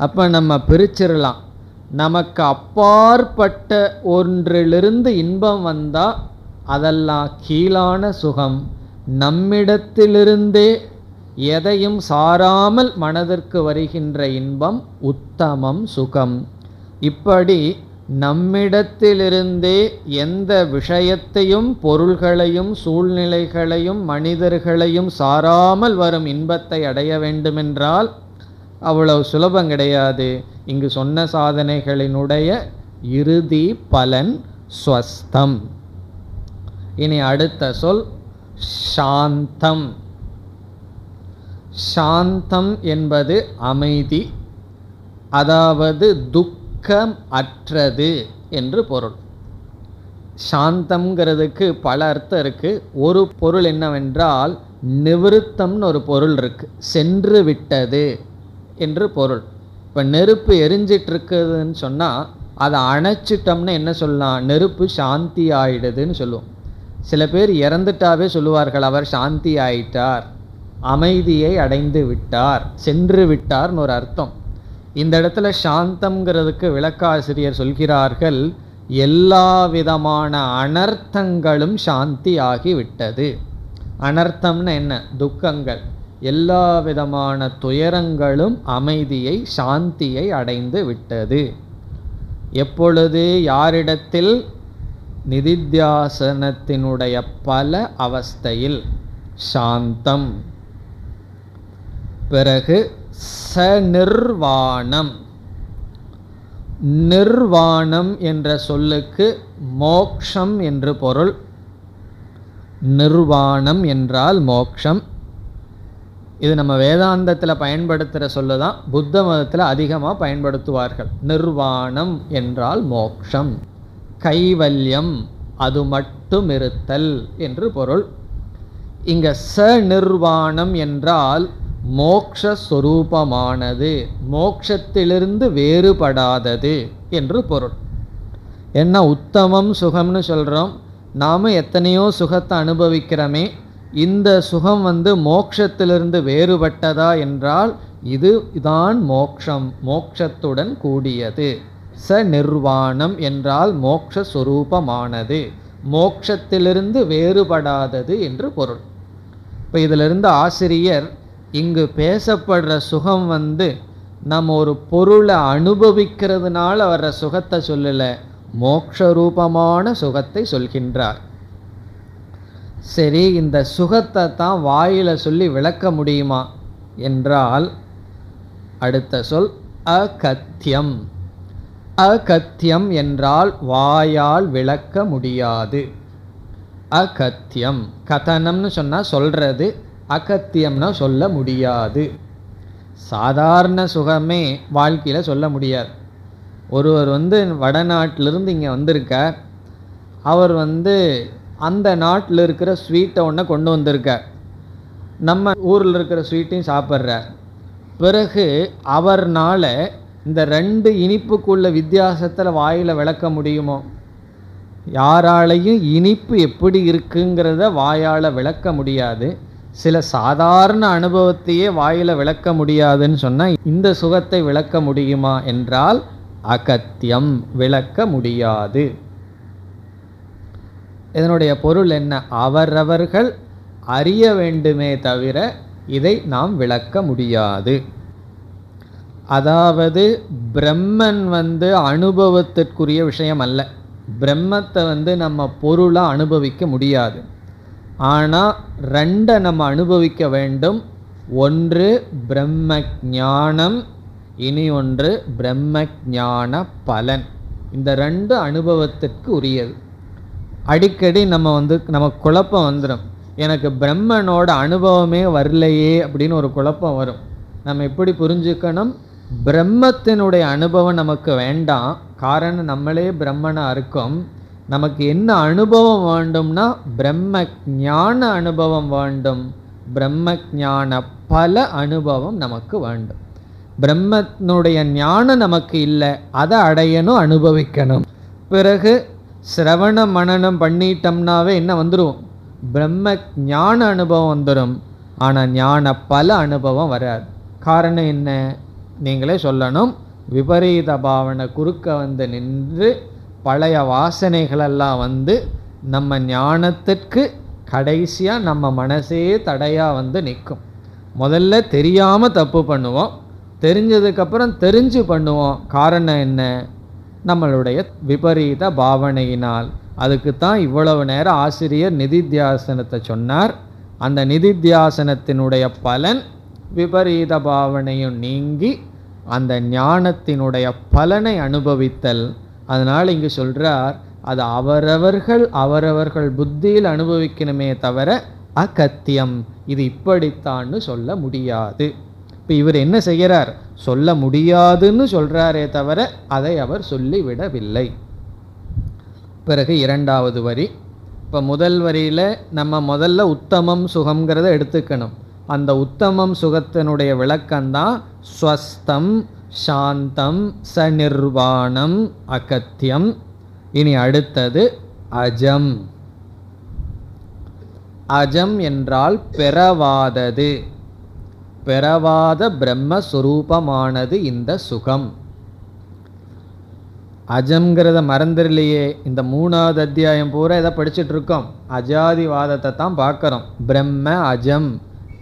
அப்போ நம்ம பிரிச்சிடலாம். நமக்கு அப்பாற்பட்ட ஒன்றிலிருந்து இன்பம் வந்தால் அதெல்லாம் கீழான சுகம். நம்மிடத்திலிருந்தே எதையும் சாராமல் மனதிற்கு வருகின்ற இன்பம் உத்தமம் சுகம். இப்படி நம்மிடத்திலிருந்தே எந்த விஷயத்தையும் பொருள்களையும் சூழ்நிலைகளையும் மனிதர்களையும் சாராமல் வரும் இன்பத்தை அடைய வேண்டுமென்றால் அவ்வளவு சுலபம் கிடையாது. இங்கு சொன்ன சாதனைகளினுடைய இறுதி பலன் ஸ்வஸ்தம். இனி அடுத்த சொல் சாந்தம். சாந்தம் என்பது அமைதி, அதாவது துக்கம் அற்றது என்று பொருள். சாந்தம்ங்கிறதுக்கு பல அர்த்தம் இருக்குது. ஒரு பொருள் என்னவென்றால் நிவிருத்தம்னு ஒரு பொருள் இருக்குது, சென்று விட்டது என்று பொருள். இப்போ நெருப்பு எரிஞ்சிட்ருக்குதுன்னு சொன்னால் அதை அணைச்சிட்டோம்னா என்ன சொல்லலாம்? நெருப்பு சாந்தி ஆயிடுதுன்னு சொல்லுவோம். சில பேர் இறந்துட்டாவே சொல்லுவார்கள் அவர் சாந்தி ஆயிட்டார், அமைதியை அடைந்து விட்டார், சென்று விட்டார்னு ஒரு அர்த்தம். இந்த இடத்துல சாந்தம்ங்கிறதுக்கு விளக்காசிரியர் சொல்கிறார்கள், எல்லா விதமான அனர்த்தங்களும் சாந்தி ஆகிவிட்டது. அனர்த்தம்னு என்ன? துக்கங்கள். எல்லா விதமான துயரங்களும் அமைதியை சாந்தியை அடைந்து விட்டது. எப்பொழுது? யாரிடத்தில்? நிதித்தியாசனத்தினுடைய பல அவஸ்தையில். சாந்தம். பிறகு சநிர்வாணம். நிர்வாணம் என்ற சொல்லுக்கு மோக்ஷம் என்று பொருள். நிர்வாணம் என்றால் மோக்ஷம். இது நம்ம வேதாந்தத்தில் பயன்படுத்துகிற சொல்லு தான். புத்த மதத்தில் அதிகமாக பயன்படுத்துவார்கள். நிர்வாணம் என்றால் மோக்ஷம், கைவல்யம், அது மட்டும் இருத்தல் என்று பொருள். இங்கே சநிர்வாணம் என்றால் மோக்ஷஸ்வரூபமானது, மோக்ஷத்திலிருந்து வேறுபடாதது என்று பொருள். என்ன உத்தமம் சுகம்னு சொல்கிறோம். நாம் எத்தனையோ சுகத்தை அனுபவிக்கிறோமே, இந்த சுகம் மோக்ஷத்திலிருந்து வேறுபட்டதா என்றால் இதுதான் மோக்ஷம், மோக்ஷத்துடன் கூடியது. சநிர்வாணம் என்றால் மோக்ஷஸ்வரூபமானது, மோக்ஷத்திலிருந்து வேறுபடாதது என்று பொருள். இப்போ இதிலிருந்து ஆசிரியர் இங்கு பேசப்படுற சுகம் நம்ம ஒரு பொருளை அனுபவிக்கிறதுனால வர்ற சுகத்தை சொல்லலை, மோக்ஷரூபமான சுகத்தை சொல்கின்றார். சரி, இந்த சுகத்தை தான் வாயில சொல்லி விளக்க முடியுமா என்றால் அடுத்த சொல் அகத்தியம். அகத்தியம் என்றால் வாயால் விளக்க முடியாது. அகத்தியம். கதனம்னு சொன்னால் சொல்கிறது, அகத்தியம்னா சொல்ல முடியாது. சாதாரண சுகமே வாழ்க்கையில் சொல்ல முடியாது. ஒருவர் வடநாட்டிலிருந்து இங்கே வந்திருக்கார். அவர் அந்த நாட்டில் இருக்கிற ஸ்வீட்டை ஒன்று கொண்டு வந்திருக்கார். நம்ம ஊரில் இருக்கிற ஸ்வீட்டையும் சாப்பிட்றார். பிறகு அவர்னால் இந்த ரெண்டு இனிப்புக்குள்ள வித்தியாசத்தில் வாயில் விளக்க முடியுமோ? யாராலையும் இனிப்பு எப்படி இருக்குங்கிறத வாயால் விளக்க முடியாது. சில சாதாரண அனுபவத்தையே வாயில் விளக்க முடியாதுன்னு சொன்னால் இந்த சுகத்தை விளக்க முடியுமா என்றால் அகத்தியம், விளக்க முடியாது. இதனுடைய பொருள் என்ன? அவரவர்கள் அறிய வேண்டுமே தவிர இதை நாம் விளக்க முடியாது. அதாவது பிரம்மன் அனுபவத்திற்குரிய விஷயம் அல்ல. பிரம்மத்தை நம்ம பொருளாக அனுபவிக்க முடியாது. ஆனால் ரெண்டை நம்ம அனுபவிக்க வேண்டும். ஒன்று பிரம்ம ஞானம், இனி ஒன்று பிரம்ம ஞான பலன். இந்த ரெண்டு அனுபவத்திற்கு உரியது. அடிக்கடி நமக்கு குழப்பம் வந்துடும். எனக்கு பிரம்மனோட அனுபவமே வரலையே அப்படின்னு ஒரு குழப்பம் வரும். நம்ம எப்படி புரிஞ்சுக்கணும்? பிரம்மத்தினுடைய அனுபவம் நமக்கு வேண்டாம். காரணம் நம்மளே பிரம்மனாக இருக்கோம். நமக்கு என்ன அனுபவம் வேண்டும்னா பிரம்ம ஞான அனுபவம் வேண்டும். பிரம்ம ஞான பல அனுபவம் நமக்கு வேண்டும். பிரம்மத்தினுடைய ஞானம் நமக்கு இல்லை, அதை அடையணும், அனுபவிக்கணும். பிறகு சிரவண மனனம் பண்ணிட்டோம்னாவே என்ன வந்துடும்? பிரம்ம ஞான அனுபவம் வந்துடும். ஆனால் ஞான பல அனுபவம் வராது. காரணம் என்ன? நீங்களே சொல்லணும். விபரீத பாவனை குறுக்க நின்று பழைய வாசனைகளெல்லாம் நம்ம ஞானத்திற்கு கடைசியாக நம்ம மனசே தடையாக நிற்கும். முதல்ல தெரியாமல் தப்பு பண்ணுவோம், தெரிஞ்சதுக்கப்புறம் தெரிஞ்சு பண்ணுவோம். காரணம் என்ன? நம்மளுடைய விபரீத பாவனையினால். அதுக்குத்தான் இவ்வளவு நேரம் ஆசிரியர் நிதித்தியாசனத்தை சொன்னார். அந்த நிதித்தியாசனத்தினுடைய பலன் விபரீத பாவனையும் நீங்கி அந்த ஞானத்தினுடைய பலனை அனுபவித்தல். அதனால் இங்கு சொல்கிறார், அது அவரவர்கள் புத்தியில் அனுபவிக்கணுமே தவிர அகத்தியம், இது இப்படித்தான்னு சொல்ல முடியாது. இப்போ இவர் என்ன செய்கிறார்? சொல்ல முடியாதுன்னு சொல்கிறாரே தவிர அதை அவர் சொல்லிவிடவில்லை. பிறகு இரண்டாவது வரி. இப்போ முதல் வரியில் நம்ம முதல்ல உத்தமம் சுகம்ங்கிறத எடுத்துக்கணும். அந்த உத்தமம் சுகத்தினுடைய விளக்கம்தான் ஸ்வஸ்தம், சாந்தம், சநிர்வாணம், அகத்தியம். இனி அடுத்தது அஜம். அஜம் என்றால் பெறவாதது, பெறவாத பிரம்மஸ்வரூபமானது இந்த சுகம். அஜம்ங்கிறத மறந்துடலையே. இந்த 3வது அத்தியாயம் பூரா இதை படிச்சுட்டு இருக்கோம். அஜாதிவாதத்தை தான் பார்க்குறோம். பிரம்ம அஜம்,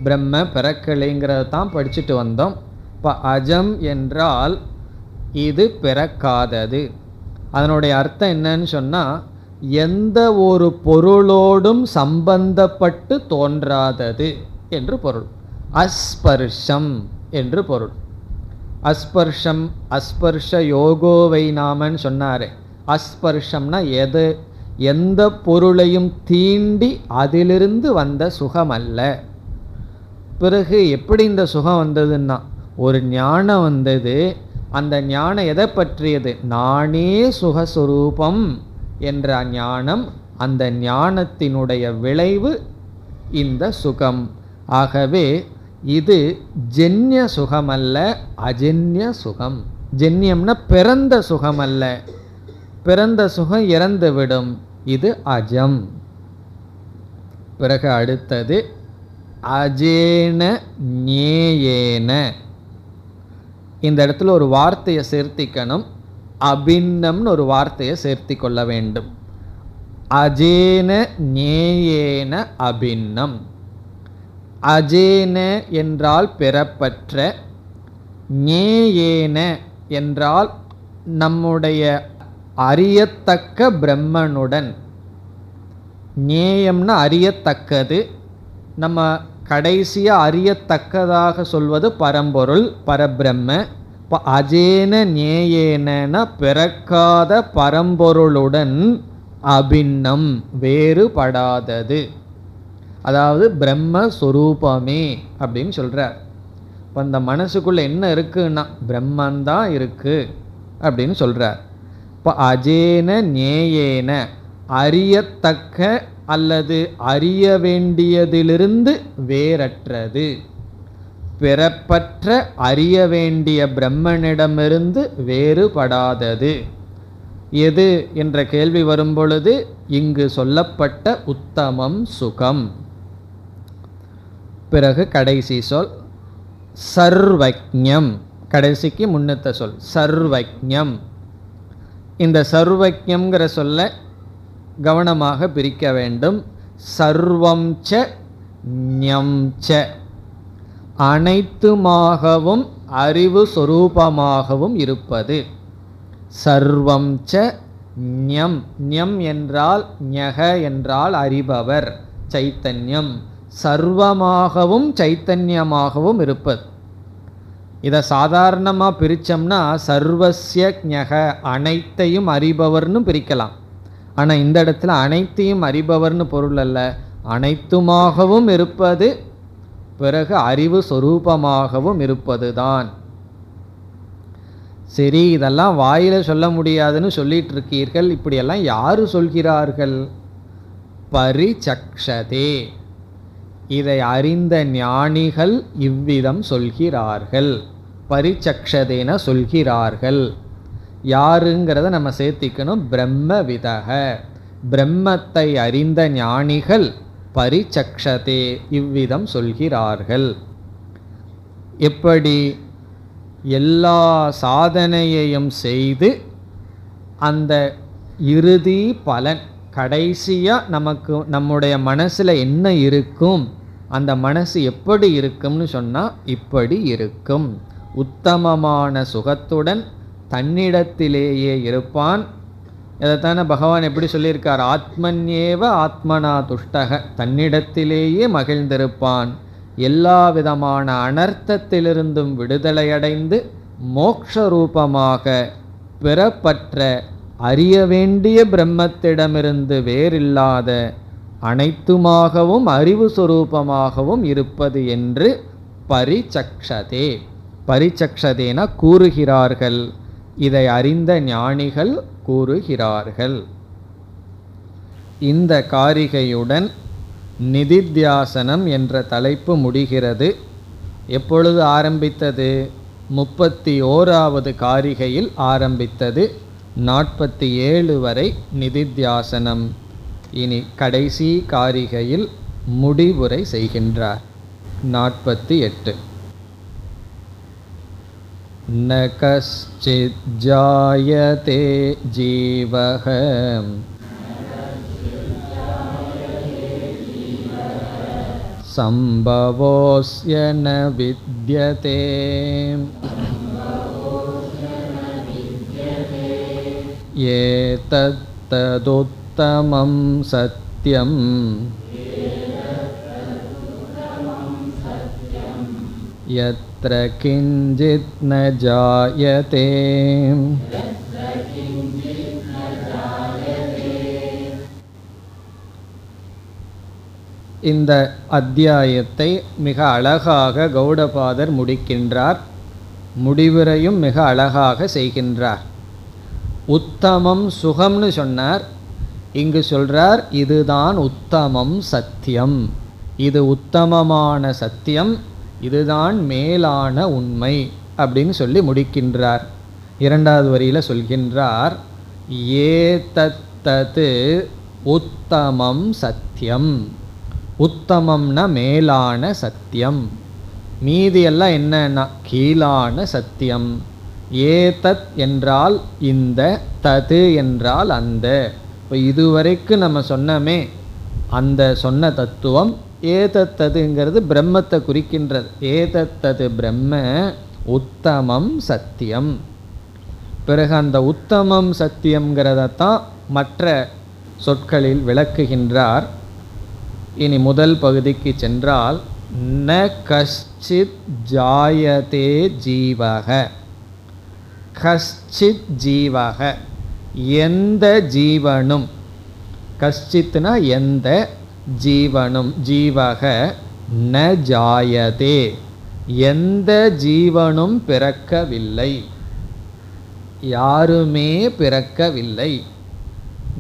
பிரம்ம பிறக்கலைங்கிறத தான் படிச்சுட்டு வந்தோம். இப்போ அஜம் என்றால் இது பிறக்காதது. அதனுடைய அர்த்தம் என்னன்னு சொன்னால், எந்த ஒரு பொருளோடும் சம்பந்தப்பட்டு தோன்றாதது என்று பொருள். அஸ்பர்ஷம் என்று பொருள். அஸ்பர்ஷம், அஸ்பர்ஷ யோகோவை நாமன்னு சொன்னாரே. அஸ்பர்ஷம்னா எந்த பொருளையும் தீண்டி அதிலிருந்து வந்த சுகம் அல்ல. பிறகு எப்படி இந்த சுகம் வந்ததுன்னா, ஒரு ஞானம் வந்தது. அந்த ஞானம் எதை பற்றியது? நானே சுகஸ்வரூபம் என்ற ஞானம். அந்த ஞானத்தினுடைய விளைவு இந்த சுகம். ஆகவே இது ஜென்ய சுகம் அல்ல, அஜன்ய சுகம். ஜென்யம்னா பிறந்த சுகம் அல்ல. பிறந்த சுகம் இறந்துவிடும். இது அஜம். பிறகு அடுத்தது அஜேன ஞேயேன. இந்த இடத்துல ஒரு வார்த்தையை சேர்த்திக்கணும். அபின்னம்னு ஒரு வார்த்தையை சேர்த்தி கொள்ள வேண்டும். அஜேன ஞேயேன அபின்னம். அஜேன என்றால் பெறப்பற்ற, ஞேயேன என்றால் நம்முடைய அறியத்தக்க பிரம்மனுடன். ஞேயம்னா அறியத்தக்கது. நம்ம கடைசியாக அறியத்தக்கதாக சொல்வது பரம்பொருள், பரபிரம்ம. இப்போ அஜேன ஞேயேன பிறக்காத பரம்பொருளுடன் அபின்னம், வேறுபடாதது. அதாவது பிரம்மஸ்வரூபமே அப்படின்னு சொல்கிறார். இப்போ இந்த மனசுக்குள்ளே என்ன இருக்குன்னா பிரம்மந்தான் இருக்குது அப்படின்னு சொல்கிறார். இப்போ அஜேன ஞேயேன அறியத்தக்க அல்லது அறிய வேண்டியதிலிருந்து வேறற்றது. பிறப்பற்ற அறிய வேண்டிய பிரம்மனிடமிருந்து வேறுபடாதது. எது என்ற கேள்வி வரும்பொழுது இங்கு சொல்லப்பட்ட உத்தமம் சுகம். பிறகு கடைசி சொல் சர்வஜ்ஞம். கடைசிக்கு முன்னத்த சொல் சர்வஜ்ஞம். இந்த சர்வஜ்ஞம்ங்கிற சொல்ல கவனமாக பிரிக்க வேண்டும். சர்வம் ச ஞம் ச, அனைத்துமாகவும் அறிவு சொரூபமாகவும் இருப்பது. சர்வம் ச ஞம். ஞம் என்றால் ஞக என்றால் அறிபவர், சைத்தன்யம். சர்வமாகவும் சைத்தன்யமாகவும் இருப்பது. இதை சாதாரணமாக பிரித்தோம்னா சர்வஸ்ய ஞக, அனைத்தையும் அறிபவர்னு பிரிக்கலாம். ஆனால் இந்த இடத்துல அனைத்தையும் அறிபவர்னு பொருள் அல்ல, அனைத்துமாகவும் இருப்பது, பிறகு அறிவு சொரூபமாகவும் இருப்பது தான். சரி, இதெல்லாம் வாயில் சொல்ல முடியாதுன்னு சொல்லிட்டு இருக்கீர்கள், இப்படியெல்லாம் யார் சொல்கிறார்கள்? பரிசக்ஷதே, இதை அறிந்த ஞானிகள் இவ்விதம் சொல்கிறார்கள். பரிசக்ஷதேன சொல்கிறார்கள். யாருங்கிறத நம்ம சேர்த்திக்கணும். பிரம்மவிதக, பிரம்மத்தை அறிந்த ஞானிகள் பரிசக்ஷதே இவ்விதம் சொல்கிறார்கள். எப்படி? எல்லா சாதனையையும் செய்து அந்த இறுதி பலன் கடைசியாக நமக்கு நம்முடைய மனசில் என்ன இருக்கும், அந்த மனசு எப்படி இருக்கும்னு சொன்னால் இப்படி இருக்கும். உத்தமமான சுகத்துடன் தன்னிடத்திலேயே இருப்பான். இதைத்தானே பகவான் எப்படி சொல்லியிருக்கார்? ஆத்மன்யேவ ஆத்மனா துஷ்டக, தன்னிடத்திலேயே மகிழ்ந்திருப்பான். எல்லா விதமான அனர்த்தத்திலிருந்தும் விடுதலையடைந்து மோக்ஷரூபமாக பிறப்பற்ற அறிய வேண்டிய பிரம்மத்திடமிருந்து வேறில்லாத அனைத்துமாகவும் அறிவு சொரூபமாகவும் இருப்பது என்று பரிசக்ஷதே. பரிசக்ஷதேன கூறுகிறார்கள். இதை அறிந்த ஞானிகள் கூறுகிறார்கள். இந்த காரிகையுடன் நிதித்தியாசனம் என்ற தலைப்பு முடிகிறது. எப்பொழுது ஆரம்பித்தது? 31வது காரிகையில் ஆரம்பித்தது. 47 வரை நிதித்தியாசனம். இனி கடைசி காரிகையில் முடிவுரை செய்கின்றார். 48. ந கஸ்சித் ஜாயதே ஜீவஹ சம்பவோஸ்ய ந வித்யதே ஏதத் ததுத்தமம் சத்யம் யத்ர கிஞ்சித் ந ஜாயதே. இந்த அத்தியாயத்தை மிக அழகாக கௌடபாதர் முடிக்கின்றார். முடிவுரையும் மிக அழகாக செய்கின்றார். உத்தமம் சுகம்னு சொன்னார், இங்கு சொல்றார் இதுதான் உத்தமம் சத்தியம், இது உத்தமமான சத்தியம், இதுதான் மேலான உண்மை அப்படின்னு சொல்லி முடிக்கின்றார். 2வது வரியில் சொல்கின்றார் ஏதத்தது உத்தமம் சத்தியம். உத்தமம்னா மேலான சத்தியம், மீதியெல்லாம் என்னன்னா கீழான சத்தியம். ஏதத் என்றால் இந்த, தது என்றால் அந்த. இப்போ இதுவரைக்கும் நம்ம சொன்னமே அந்த சொன்ன தத்துவம் ஏதத்ததுங்கிறது பிரம்மத்தை குறிக்கின்றது. ஏதத்தது பிரம்ம உத்தமம் சத்தியம். பிறகு அந்த உத்தமம் சத்தியம்ங்கிறதான் மற்ற சொற்களில் விளக்குகின்றார். இனி முதல் பகுதிக்கு சென்றால் ந கஷ்சித் ஜாயதே ஜீவக. கஷ்சித் ஜீவக, எந்த ஜீவனும், கஷ்சித்னா எந்த, ஜீவனும், ஜீவக ந ஜாயதே, எந்த ஜீவனும் பிறக்கவில்லை, யாருமே பிறக்கவில்லை.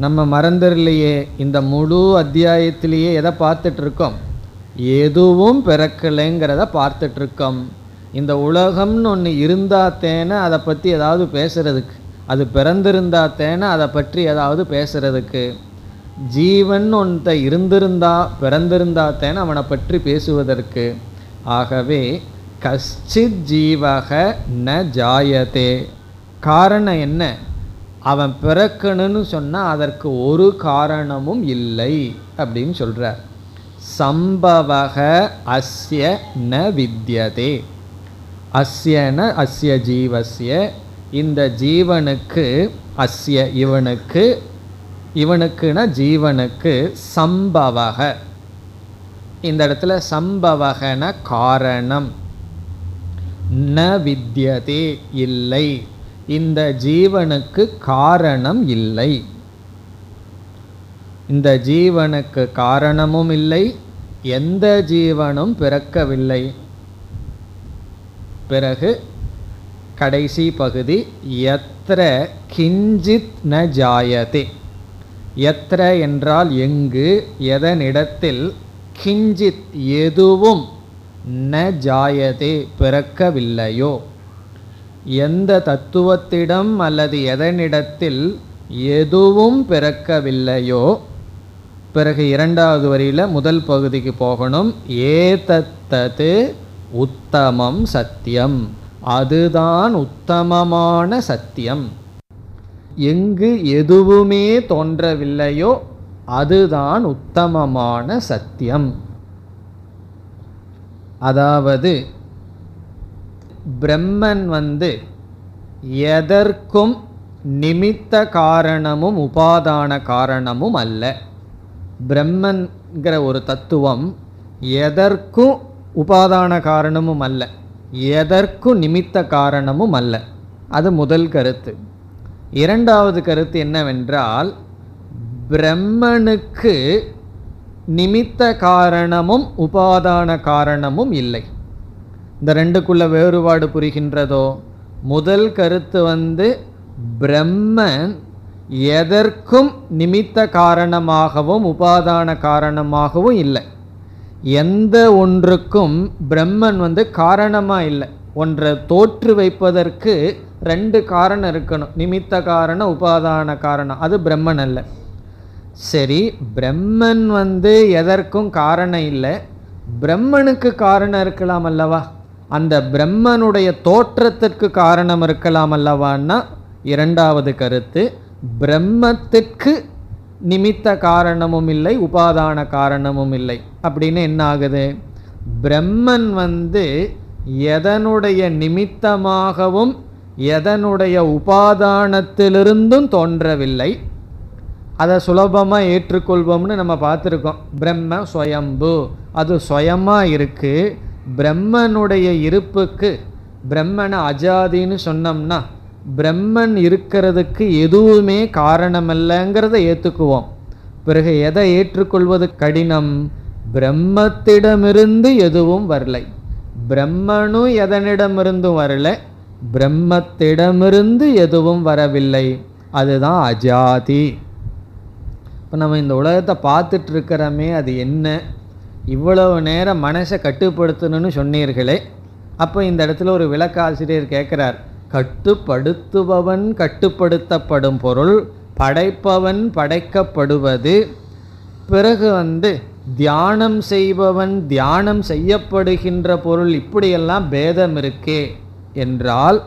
நம்ம மறந்துடலையே, இந்த முழு அத்தியாயத்திலேயே எதை பார்த்துட்ருக்கோம்? எதுவும் பிறக்கலைங்கிறத பார்த்துட்ருக்கோம். இந்த உலகம்னு ஒன்று இருந்தாத்தேன அதை பற்றி ஏதாவது பேசுகிறதுக்கு, அது பிறந்திருந்தா தேன அதை பற்றி ஏதாவது பேசுறதுக்கு. ஜீவன் ஒன்றை இருந்திருந்தா பிறந்திருந்தா தேன அவனை பற்றி பேசுவதற்கு. ஆகவே கஷ்டித் ஜீவக ந ஜாயதே. காரணம் என்ன? அவன் பிறக்கணும்னு சொன்னால் அதற்கு ஒரு காரணமும் இல்லை அப்படின்னு சொல்கிறார். சம்பவக அஸ்ய ந வித்யதே. அஸ்யன அஸ்ய ஜீவஸ்ய, இந்த ஜீவனுக்கு, அஸ்ய இவனுக்கு, இவனுக்குனா ஜீவனுக்கு, சம்பவக, இந்த இடத்துல சம்பவகன காரணம், ந வித்யதே இல்லை, இந்த ஜீவனுக்கு காரணம் இல்லை. இந்த ஜீவனுக்கு காரணமும் இல்லை, எந்த ஜீவனும் பிறக்கவில்லை. பிறகு கடைசி பகுதி, யத்ர கிஞ்சித் ந ஜாயதே. யத்ர என்றால் எங்கு, எதனிடத்தில், கிஞ்சித் எதுவும், ந ஜாயதே பிறக்கவில்லையோ, எந்த தத்துவத்திடம் அல்லது எதனிடத்தில் எதுவும் பிறக்கவில்லையோ. பிறகு இரண்டாவது வரியில் முதல் பகுதிக்கு போகணும். ஏதத்தது உத்தமம் சத்தியம், அதுதான் உத்தமமான சத்தியம். எங்கு எதுவுமே தோன்றவில்லையோ அதுதான் உத்தமமான சத்தியம். அதாவது பிரம்மன் எதற்கும் நிமித்த காரணமும் உபாதான காரணமும் அல்ல. பிரம்மன்கிற ஒரு தத்துவம் எதற்கும் உபாதான காரணமும் அல்ல, எதற்கும் நிமித்த காரணமும் அல்ல. அது முதல் கருத்து. இரண்டாவது கருத்து என்னவென்றால், பிரம்மனுக்கு நிமித்த காரணமும் உபாதான காரணமும் இல்லை. இந்த ரெண்டுக்குள்ள வேறுபாடு புரிகின்றதோ? முதல் கருத்து பிரம்மன் எதற்கும் நிமித்த காரணமாகவும் உபாதான காரணமாகவும் இல்லை. எந்த ஒன்றுக்கும் பிரம்மன் காரணமாக இல்லை. ஒன்றை தோற்று வைப்பதற்கு ரெண்டு காரணம் இருக்கணும், நிமித்த காரணம் உபாதான காரணம். அது பிரம்மன் அல்ல. சரி, பிரம்மன் எதற்கும் காரணம் இல்லை, பிரம்மனுக்கு காரணம் இருக்கலாம் அல்லவா? அந்த பிரம்மனுடைய தோற்றத்திற்கு காரணம் இருக்கலாம் அல்லவான்னா இரண்டாவது கருத்து. பிரம்மத்திற்கு நிமித்த காரணமும் இல்லை, உபாதான காரணமும் இல்லை. அப்படின்னு என்ன ஆகுது? பிரம்மன் எதனுடைய நிமித்தமாகவும் எதனுடைய உபாதானத்திலிருந்தும் தோன்றவில்லை. அதை சுலபமாக ஏற்றுக்கொள்வோம்னு நம்ம பார்த்துருக்கோம். பிரம்ம ஸ்வயம்பு, அது சுயமாக இருக்குது. பிரம்மனுடைய இருப்புக்கு, பிரம்மனை அஜாதின்னு சொன்னோம்னா பிரம்மன் இருக்கிறதுக்கு எதுவுமே காரணமல்லங்கிறத ஏற்றுக்குவோம். பிறகு எதை ஏற்றுக்கொள்வது கடினம்? பிரம்மத்திடமிருந்து எதுவும் வரலை, பிரம்மனும் எதனிடமிருந்தும் வரல, பிரம்மத்திடமிருந்து எதுவும் வரவில்லை. அதுதான் அஜாதி. இப்போ நம்ம இந்த உலகத்தை பார்த்துட்டு இருக்கிறோமே, அது என்ன? இவ்வளவு நேரம் மனசை கட்டுப்படுத்தணும்னு சொன்னீர்களே, அப்போ இந்த இடத்துல ஒரு விளக்காசிரியர் கேட்குறார், கட்டுப்படுத்துபவன் கட்டுப்படுத்தப்படும் பொருள், படைப்பவன் படைக்கப்படுவது, பிறகு தியானம் செய்பவன் தியானம் செய்யப்படுகின்ற பொருள், இப்படியெல்லாம் பேதம் இருக்கே என்றால்,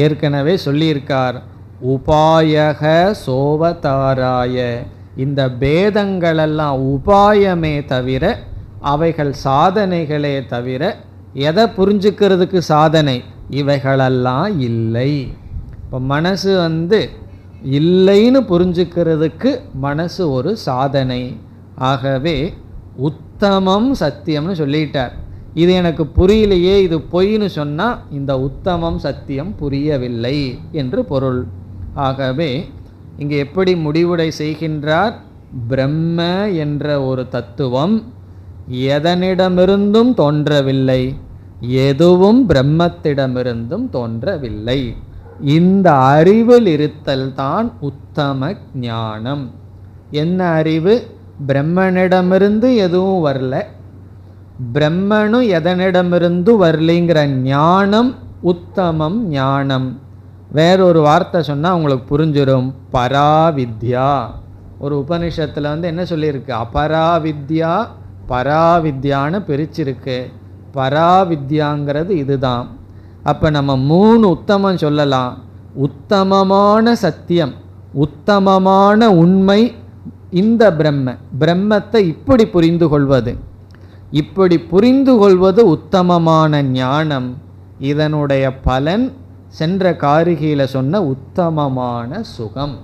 ஏற்கனவே சொல்லியிருக்கார், உபாயக சோவதாராய. இந்த பேதங்களெல்லாம் உபாயமே தவிர, அவைகள் சாதனைகளே தவிர, எதை புரிஞ்சுக்கிறதுக்கு சாதனை? இவைகளெல்லாம் இல்லை. இப்போ மனசு இல்லைன்னு புரிஞ்சுக்கிறதுக்கு மனசு ஒரு சாதனை. ஆகவே உத்தமம் சத்தியம்னு சொல்லிட்டார். இது எனக்கு புரியலையே, இது பொய்ன்னு சொன்னால் இந்த உத்தமம் சத்தியம் புரியவில்லை என்று பொருள். ஆகவே இங்கே எப்படி முடிவுரை செய்கின்றார்? பிரம்ம என்ற ஒரு தத்துவம் எதனிடமிருந்தும் தோன்றவில்லை, எதுவும் பிரம்மத்திடமிருந்தும் தோன்றவில்லை. இந்த அறிவில் இருத்தல் தான் உத்தம ஞானம். என்ன அறிவு? பிரம்மனிடமிருந்து எதுவும் வரல, பிரம்மனும் எதனிடமிருந்து வரலைங்கிற ஞானம் உத்தமம் ஞானம். வேறொரு வார்த்தை சொன்னால் உங்களுக்கு புரிஞ்சிடும். பராவித்யா. ஒரு உபனிஷத்தில் என்ன சொல்லியிருக்கு? அபராவித்யா பராவித்யான்னு பிரிச்சிருக்கு. பராவித்யாங்கிறது இதுதான். அப்போ நம்ம 3 உத்தமம் சொல்லலாம். உத்தமமான சத்தியம், உத்தமமான உண்மை இந்த பிரம்மத்தை இப்படி புரிந்து கொள்வது. இப்படி புரிந்து கொள்வது உத்தமமான ஞானம். இதனுடைய பலன் சென்ற காரிகையில் சொன்ன உத்தமமான சுகம்.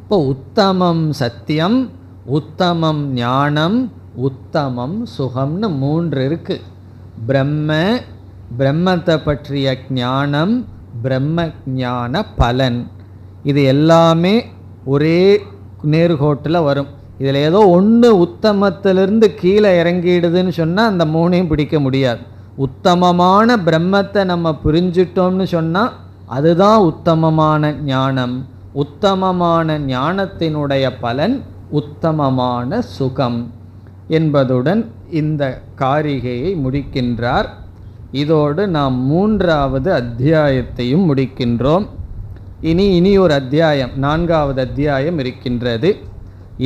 இப்போ உத்தமம் சத்தியம், உத்தமம் ஞானம், உத்தமம் சுகம்னு 3 இருக்கு. பிரம்மத்தை பற்றிய ஞானம், பிரம்ம ஞான பலன், இது எல்லாமே ஒரே நேர்கோட்டில் வரும். இதில் ஏதோ ஒன்று உத்தமத்திலிருந்து கீழே இறங்கிடுதுன்னு சொன்னால் அந்த 3ஐயும் பிடிக்க முடியாது. உத்தமமான பிரம்மத்தை நம்ம புரிஞ்சிட்டோம்னு சொன்னால் அதுதான் உத்தமமான ஞானம். உத்தமமான ஞானத்தினுடைய பலன் உத்தமமான சுகம் என்பதுடன் இந்த காரிகையை முடிக்கின்றார். இதோடு நாம் 3வது அத்தியாயத்தையும் முடிக்கின்றோம். இனி ஒரு அத்தியாயம், 4வது அத்தியாயம் இருக்கின்றது.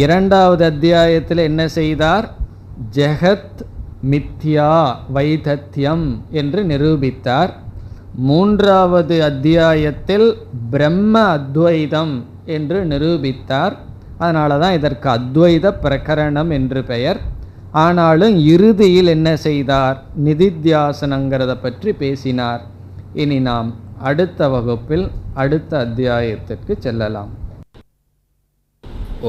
2வது அத்தியாயத்தில் என்ன செய்தார்? ஜெகத் மித்யா வைதத்யம் என்று நிரூபித்தார். 3வது அத்தியாயத்தில் பிரம்ம அத்வைதம் என்று நிரூபித்தார். அதனால தான் இதற்கு அத்வைத பிரகரணம் என்று பெயர். ஆனாலும் இறுதியில் என்ன செய்தார்? நிதித்தியாசனங்கிறத பற்றி பேசினார். இனி நாம் அடுத்த வகுப்பில் அடுத்த அத்தியாயத்திற்கு செல்லலாம்.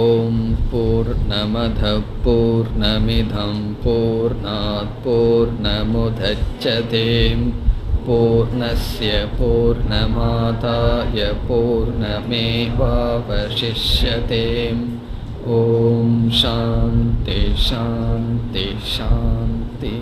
ஓம் பூர்ணமத பூர்ணமிதம் பூர்ணாத் பூர்ணமுதச்யதே பூர்ணஸ்ய பூர்ணமாதாய பூர்ணமேவாவசிஷ்யதே. ஓம் சாந்தி சாந்தி சாந்தி.